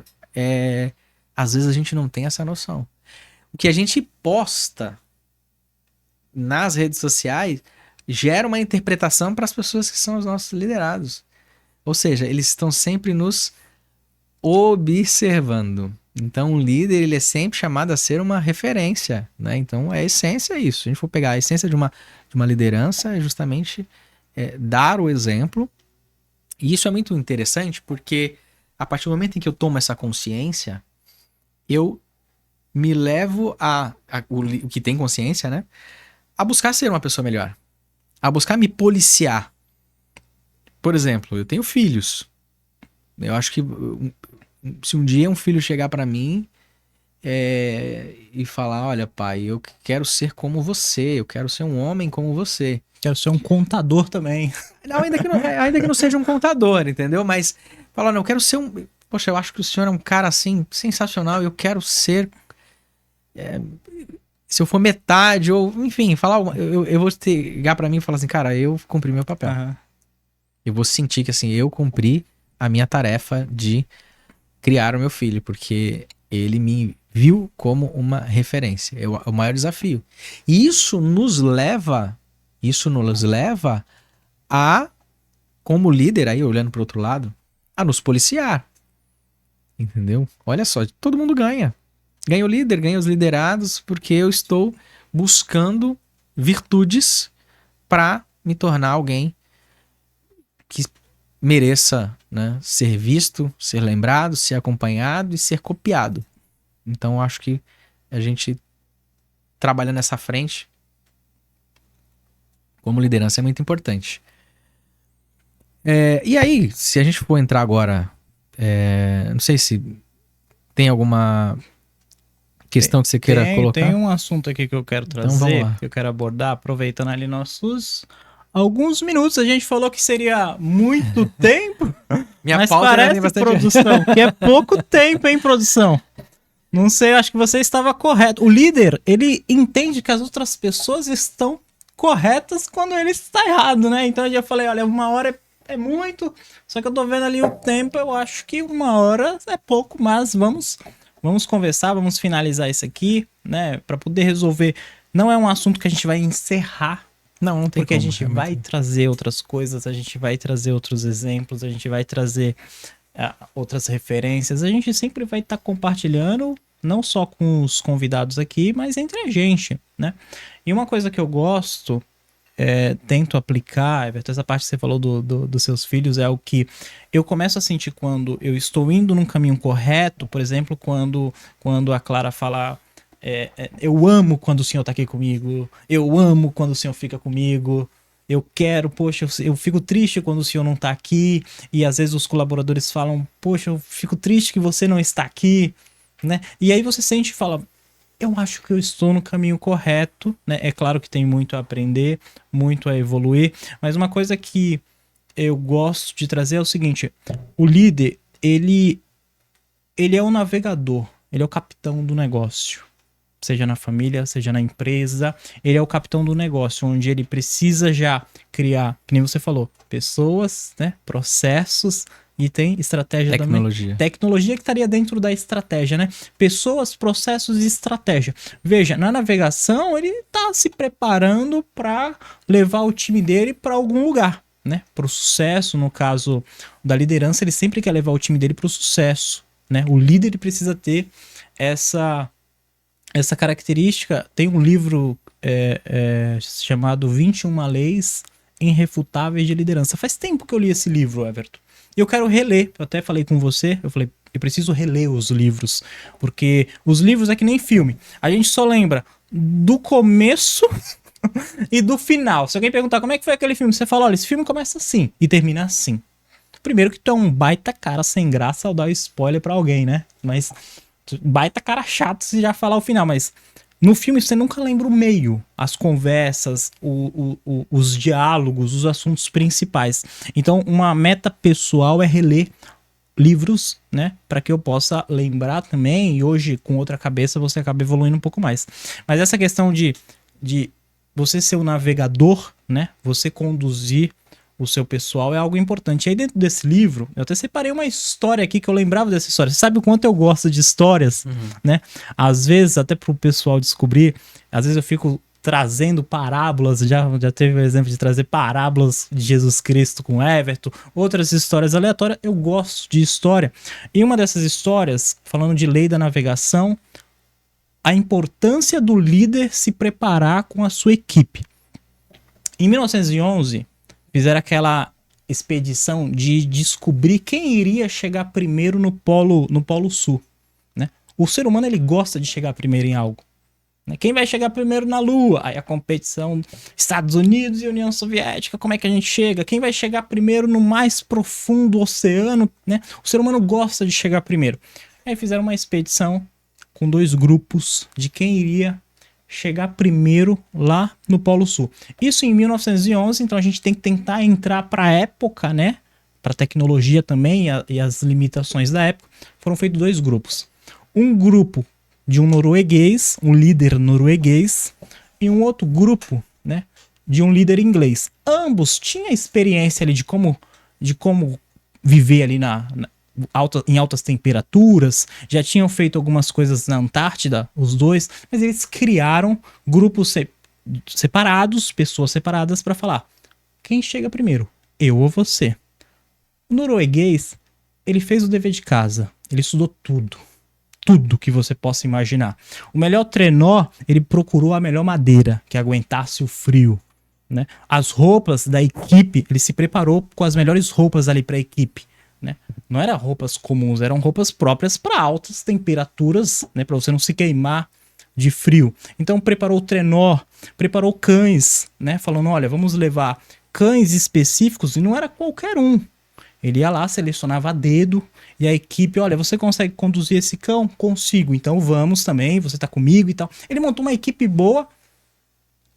às vezes a gente não tem essa noção. O que a gente posta nas redes sociais gera uma interpretação para as pessoas que são os nossos liderados. Ou seja, eles estão sempre nos observando. Então, o líder ele é sempre chamado a ser uma referência. Né? Então, a essência é isso. Se a gente for pegar a essência de uma liderança, é justamente dar o exemplo. E isso é muito interessante porque a partir do momento em que eu tomo essa consciência, eu me levo o que tem consciência, né? A buscar ser uma pessoa melhor. A buscar me policiar. Por exemplo, eu tenho filhos. Eu acho que se um dia um filho chegar pra mim e falar, olha, pai, eu quero ser como você, eu quero ser um homem como você. Quero ser um contador também. Não, ainda que não seja um contador, entendeu? Mas falar, não, eu quero ser um... Poxa, eu acho que o senhor é um cara, assim, sensacional, eu quero ser... se eu for metade, ou, enfim, falar... Eu vou ligar pra mim e falar assim, cara, eu cumpri meu papel. Aham. Eu vou sentir que, assim, eu cumpri a minha tarefa de criar o meu filho, porque ele me viu como uma referência. É o maior desafio. E isso nos leva a, como líder, aí olhando para o outro lado, a nos policiar. Entendeu? Olha só, todo mundo ganha. Ganha o líder, ganha os liderados, porque eu estou buscando virtudes para me tornar alguém que mereça, né, ser visto, ser lembrado, ser acompanhado e ser copiado. Então eu acho que a gente trabalhando nessa frente como liderança é muito importante. E aí, se a gente for entrar agora, não sei se tem alguma questão que você queira colocar. Tem um assunto aqui que eu quero Então vamos trazer, lá. que eu quero abordar, aproveitando ali nossos alguns minutos. A gente falou que seria muito tempo, mas pauta já tem parece, produção, que é pouco tempo, hein, produção? Não sei, acho que você estava correto. O líder, ele entende que as outras pessoas estão corretas quando ele está errado, né? Então eu já falei, olha, 1 hora é muito, só que eu tô vendo ali o tempo, eu acho que 1 hora é pouco, mas vamos conversar, vamos finalizar isso aqui, né? Para poder resolver. Não é um assunto que a gente vai encerrar, Não tem porque como, a gente realmente. vai trazer outras coisas, a gente vai trazer outros exemplos, a gente vai trazer outras referências, a gente sempre vai estar compartilhando, não só com os convidados aqui, mas entre a gente, né? E uma coisa que eu gosto, tento aplicar, Everton, essa parte que você falou dos seus filhos, é o que eu começo a sentir quando eu estou indo num caminho correto, por exemplo, quando a Clara fala... eu amo quando o senhor tá aqui comigo, eu amo quando o senhor fica comigo, eu quero, poxa, eu fico triste quando o senhor não tá aqui, e às vezes os colaboradores falam, poxa, eu fico triste que você não está aqui, né? E aí você sente e fala, eu acho que eu estou no caminho correto, né? É claro que tem muito a aprender, muito a evoluir, mas uma coisa que eu gosto de trazer é o seguinte, o líder, ele é o navegador, ele é o capitão do negócio. Seja na família, seja na empresa, ele é o capitão do negócio, onde ele precisa já criar, que nem você falou, pessoas, né, processos e tem estratégia também. Tecnologia que estaria dentro da estratégia, né? Pessoas, processos e estratégia. Veja, na navegação ele está se preparando para levar o time dele para algum lugar, né? Para o sucesso, no caso da liderança, ele sempre quer levar o time dele para o sucesso, né? O líder precisa ter essa característica. Tem um livro chamado 21 Leis Irrefutáveis de Liderança. Faz tempo que eu li esse livro, Everton. E eu quero reler. Eu até falei com você, eu falei, eu preciso reler os livros. Porque os livros é que nem filme. A gente só lembra do começo e do final. Se alguém perguntar como é que foi aquele filme, você fala, olha, esse filme começa assim e termina assim. Primeiro que tu é um baita cara sem graça ao dar spoiler pra alguém, né? Mas... baita cara chato se já falar o final, mas no filme você nunca lembra o meio, as conversas, os diálogos, os assuntos principais. Então, uma meta pessoal é reler livros, né, para que eu possa lembrar também, e hoje com outra cabeça você acaba evoluindo um pouco mais. Mas essa questão de você ser o navegador, né, você conduzir o seu pessoal é algo importante. E aí dentro desse livro, eu até separei uma história aqui que eu lembrava dessa história. Você sabe o quanto eu gosto de histórias, né? Às vezes, até pro pessoal descobrir, às vezes eu fico trazendo parábolas, já teve o exemplo de trazer parábolas de Jesus Cristo com Everton, outras histórias aleatórias. Eu gosto de história. E uma dessas histórias, falando de lei da navegação, a importância do líder se preparar com a sua equipe. Em 1911, fizeram aquela expedição de descobrir quem iria chegar primeiro no Polo Sul, né? O ser humano, ele gosta de chegar primeiro em algo, né? Quem vai chegar primeiro na Lua? Aí a competição Estados Unidos e União Soviética, como é que a gente chega? Quem vai chegar primeiro no mais profundo oceano, né? O ser humano gosta de chegar primeiro. Aí fizeram uma expedição com 2 grupos de quem iria chegar primeiro lá no Polo Sul. Isso em 1911, então a gente tem que tentar entrar para a época, né? Para a tecnologia também e as limitações da época. Foram feitos 2 grupos. Um grupo de um norueguês, um líder norueguês, e um outro grupo, né, de um líder inglês. Ambos tinham experiência ali de como viver ali em altas temperaturas, já tinham feito algumas coisas na Antártida, os dois, mas eles criaram grupos separados, pessoas separadas para falar: quem chega primeiro, eu ou você? O norueguês, ele fez o dever de casa, ele estudou tudo que você possa imaginar. O melhor trenó, ele procurou a melhor madeira que aguentasse o frio, né? As roupas da equipe, ele se preparou com as melhores roupas ali para a equipe, né? Não eram roupas comuns, eram roupas próprias para altas temperaturas, né? Para você não se queimar de frio. Então preparou o trenó, preparou cães, né? Falando: olha, vamos levar cães específicos, e não era qualquer um. Ele ia lá, selecionava a dedo, e a equipe: olha, você consegue conduzir esse cão? Consigo, então vamos também, você tá comigo e tal. Ele montou uma equipe boa,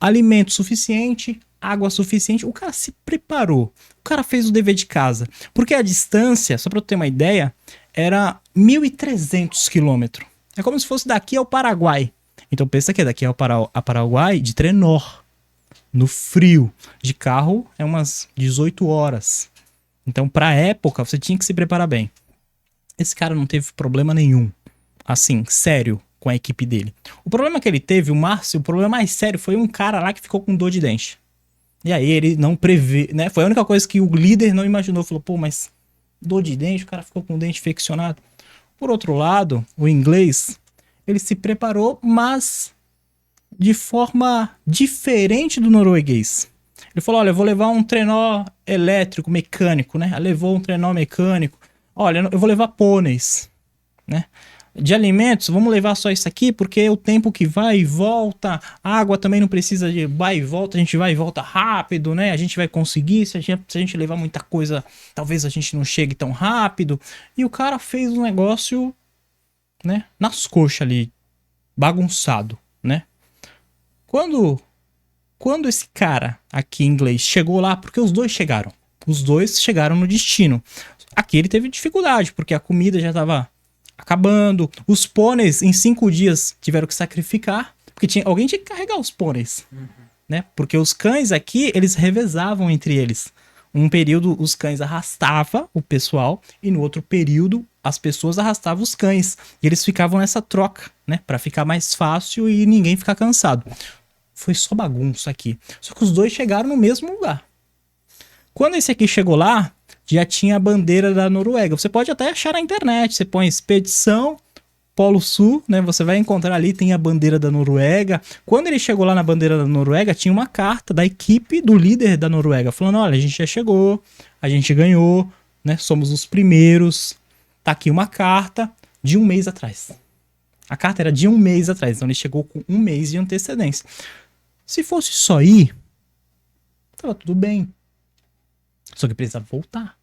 alimento suficiente, água suficiente, o cara se preparou, o cara fez o dever de casa. Porque a distância, só pra eu ter uma ideia, era 1.300 quilômetros. É como se fosse daqui ao Paraguai. Então pensa que é daqui ao Paraguai de trenó, no frio. De carro é umas 18 horas. Então, pra época, você tinha que se preparar bem. Esse cara não teve problema nenhum, assim, sério, com a equipe dele. O problema que ele teve, o Márcio, o problema mais sério foi um cara lá que ficou com dor de dente. E aí ele não prevê, né? Foi a única coisa que o líder não imaginou. Falou: pô, mas dor de dente, o cara ficou com o dente infeccionado. Por outro lado, o inglês, ele se preparou, mas de forma diferente do norueguês. Ele falou: olha, eu vou levar um trenó elétrico, mecânico, né? Levou um trenó mecânico. Olha, eu vou levar pôneis, né? De alimentos, vamos levar só isso aqui, porque o tempo que vai e volta, a água também não precisa de vai e volta, a gente vai e volta rápido, né? A gente vai conseguir, se a gente levar muita coisa, talvez a gente não chegue tão rápido. E o cara fez um negócio, né, nas coxas ali, bagunçado, né? Quando esse cara aqui em inglês chegou lá, porque os dois chegaram no destino. Aqui ele teve dificuldade, porque a comida já estava acabando. Os pôneis, em 5 dias, tiveram que sacrificar, porque alguém tinha que carregar os pôneis, né? Porque os cães aqui, eles revezavam entre eles. Um período, os cães arrastavam o pessoal, e no outro período, as pessoas arrastavam os cães. E eles ficavam nessa troca, né? Para ficar mais fácil e ninguém ficar cansado. Foi só bagunça aqui. Só que os dois chegaram no mesmo lugar. Quando esse aqui chegou lá, já tinha a bandeira da Noruega. Você pode até achar na internet. Você põe expedição Polo Sul, né? Você vai encontrar ali, tem a bandeira da Noruega. Quando ele chegou lá na bandeira da Noruega, tinha uma carta da equipe do líder da Noruega, falando: olha, a gente já chegou, a gente ganhou, né? Somos os primeiros. Tá aqui uma carta de 1 mês atrás. A carta era de 1 mês atrás, então ele chegou com 1 mês de antecedência. Se fosse só ir, tava tudo bem. Só que precisava voltar.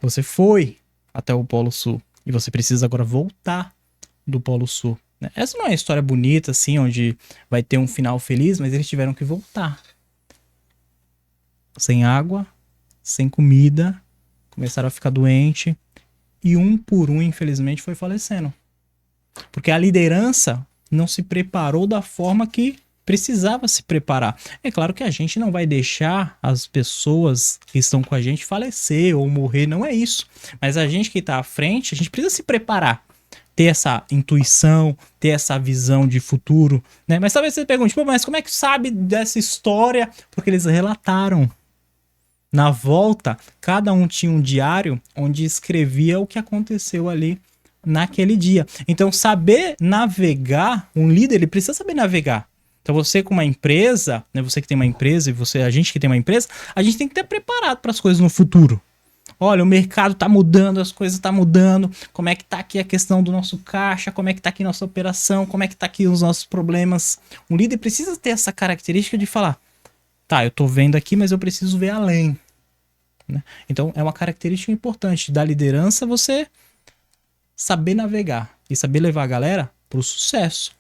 Você foi até o Polo Sul e você precisa agora voltar do Polo Sul, né? Essa não é uma história bonita, assim, onde vai ter um final feliz, mas eles tiveram que voltar. Sem água, sem comida, começaram a ficar doentes e um por um, infelizmente, foi falecendo. Porque a liderança não se preparou da forma que precisava se preparar. É claro que a gente não vai deixar as pessoas que estão com a gente falecer ou morrer, não é isso. Mas a gente que está à frente, a gente precisa se preparar. Ter essa intuição, ter essa visão de futuro, né? Mas talvez você pergunte: pô, mas como é que sabe dessa história? Porque eles relataram. Na volta, cada um tinha um diário onde escrevia o que aconteceu ali naquele dia. Então, saber navegar, um líder, ele precisa saber navegar. Então, você com uma empresa, né, você que tem uma empresa e a gente que tem uma empresa, a gente tem que estar preparado para as coisas no futuro. Olha, o mercado tá mudando, as coisas tá mudando, como é que tá aqui a questão do nosso caixa, como é que tá aqui nossa operação, como é que tá aqui os nossos problemas. Um líder precisa ter essa característica de falar: tá, eu tô vendo aqui, mas eu preciso ver além, né? Então, é uma característica importante da liderança você saber navegar e saber levar a galera pro sucesso,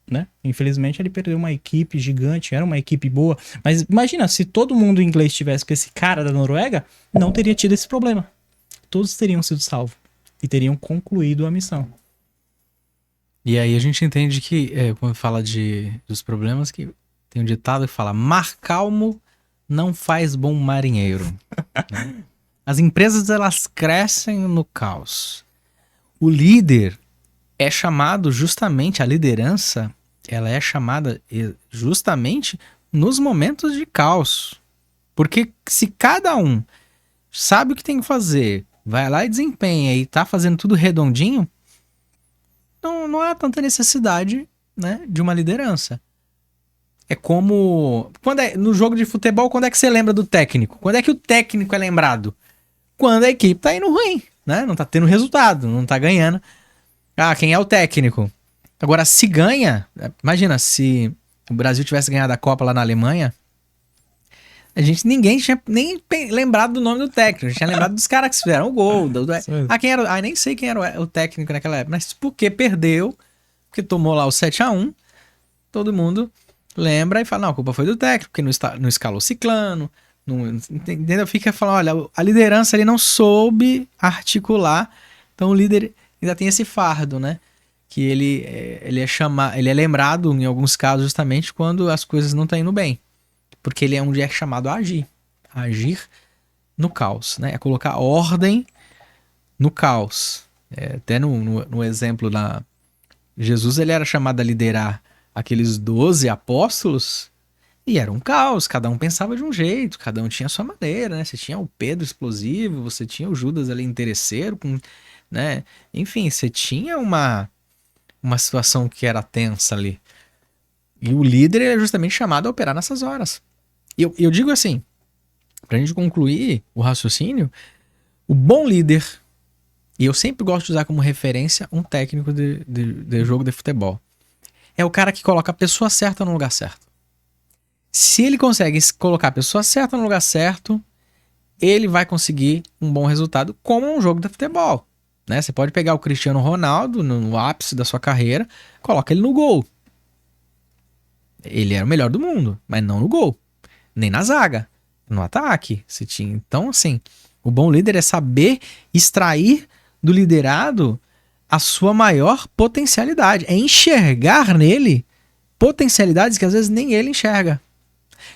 né? Infelizmente ele perdeu uma equipe gigante, era uma equipe boa, mas imagina, se todo mundo em inglês tivesse com esse cara da Noruega, não teria tido esse problema. Todos teriam sido salvos e teriam concluído a missão. E aí a gente entende que, quando fala dos problemas, que tem um ditado que fala: mar calmo não faz bom marinheiro. Né? As empresas, elas crescem no caos. O líder é chamado justamente, a liderança, ela é chamada justamente nos momentos de caos. Porque se cada um sabe o que tem que fazer, vai lá e desempenha e tá fazendo tudo redondinho, não há tanta necessidade, né, de uma liderança. É como... no jogo de futebol, quando é que você lembra do técnico? Quando é que o técnico é lembrado? Quando a equipe tá indo ruim, né? Não tá tendo resultado, não tá ganhando. Ah, quem é o técnico? Agora, se ganha... Imagina, se o Brasil tivesse ganhado a Copa lá na Alemanha, ninguém tinha nem lembrado do nome do técnico. A gente tinha lembrado dos caras que fizeram o gol. Quem era... nem sei quem era o técnico naquela época. Mas porque perdeu, porque tomou lá o 7-1, todo mundo lembra e fala, não, a culpa foi do técnico, porque não escalou ciclano. Entendeu? Fica falando, olha, a liderança ele não soube articular. Então o líder ainda tem esse fardo, né? Que ele é lembrado em alguns casos justamente quando as coisas não estão indo bem. Porque ele é chamado a agir. A agir no caos, né? É colocar ordem no caos. Até no exemplo lá, Jesus ele era chamado a liderar aqueles 12 apóstolos e era um caos. Cada um pensava de um jeito, cada um tinha a sua maneira, né? Você tinha o Pedro explosivo, você tinha o Judas ali interesseiro, né? Enfim, você tinha uma situação que era tensa ali. E o líder é justamente chamado a operar nessas horas. E eu digo assim, pra gente concluir o raciocínio, o bom líder, e eu sempre gosto de usar como referência um técnico de jogo de futebol, é o cara que coloca a pessoa certa no lugar certo. Se ele consegue colocar a pessoa certa no lugar certo, ele vai conseguir um bom resultado, como um jogo de futebol. Né? Você pode pegar o Cristiano Ronaldo no ápice da sua carreira, coloca ele no gol. Ele era o melhor do mundo, mas não no gol. Nem na zaga, no ataque. Então, assim, o bom líder é saber extrair do liderado a sua maior potencialidade. É enxergar nele potencialidades que às vezes nem ele enxerga.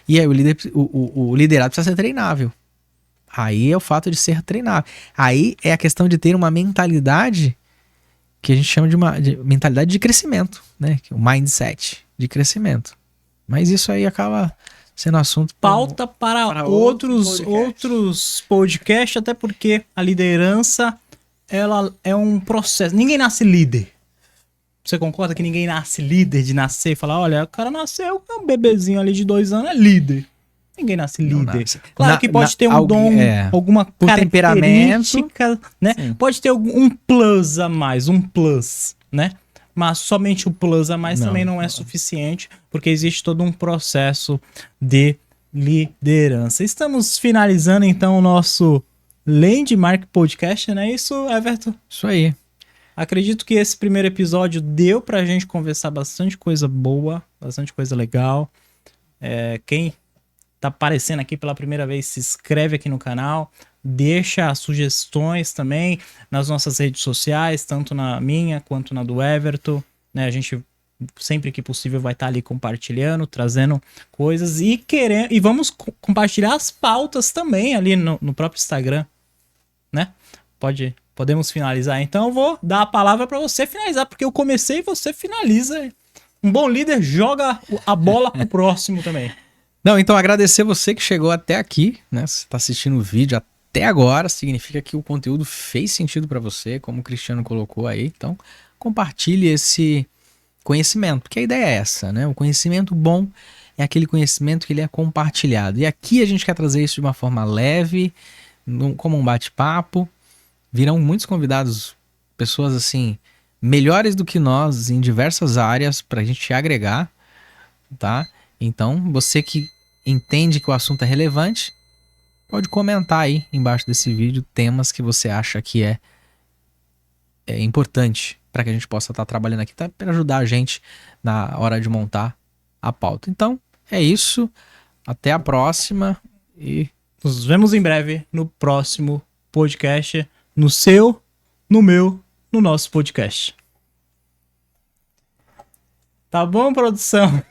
E aí o liderado precisa ser treinável. Aí é o fato de ser treinável. Aí é a questão de ter uma mentalidade que a gente chama de mentalidade de crescimento, né? O mindset de crescimento. Mas isso aí acaba sendo assunto pauta para outros podcasts, até porque a liderança ela é um processo. Ninguém nasce líder. Você concorda que ninguém nasce líder de nascer e falar, olha, o cara nasceu, é um bebezinho ali de 2 anos, é líder. Ninguém nasce líder. Nasce. Claro que pode ter um dom, alguma característica, né? Sim. Pode ter um plus a mais, né? Mas somente o plus a mais também não é suficiente, porque existe todo um processo de liderança. Estamos finalizando, então, o nosso Landmark Podcast, não é isso, Everton? Isso aí. Acredito que esse primeiro episódio deu pra gente conversar bastante coisa boa, bastante coisa legal. Quem tá aparecendo aqui pela primeira vez, se inscreve aqui no canal, deixa sugestões também nas nossas redes sociais, tanto na minha quanto na do Everton, né? A gente sempre que possível vai estar ali compartilhando, trazendo coisas e vamos compartilhar as pautas também ali no próprio Instagram, né? Podemos finalizar, então eu vou dar a palavra para você finalizar, porque eu comecei e você finaliza. Um bom líder joga a bola pro próximo também. Não, então agradecer você que chegou até aqui, né? Você está assistindo o vídeo até agora, significa que o conteúdo fez sentido para você, como o Cristiano colocou aí. Então, compartilhe esse conhecimento, porque a ideia é essa, né? O conhecimento bom é aquele conhecimento que ele é compartilhado. E aqui a gente quer trazer isso de uma forma leve, como um bate-papo. Virão muitos convidados, pessoas assim, melhores do que nós em diversas áreas para a gente agregar, tá? Então, você que entende que o assunto é relevante, pode comentar aí embaixo desse vídeo temas que você acha que é importante para que a gente possa estar trabalhando aqui, tá? Para ajudar a gente na hora de montar a pauta. Então, é isso. Até a próxima e Nos vemos em breve no próximo podcast, no seu, no meu, no nosso podcast. Tá bom, produção?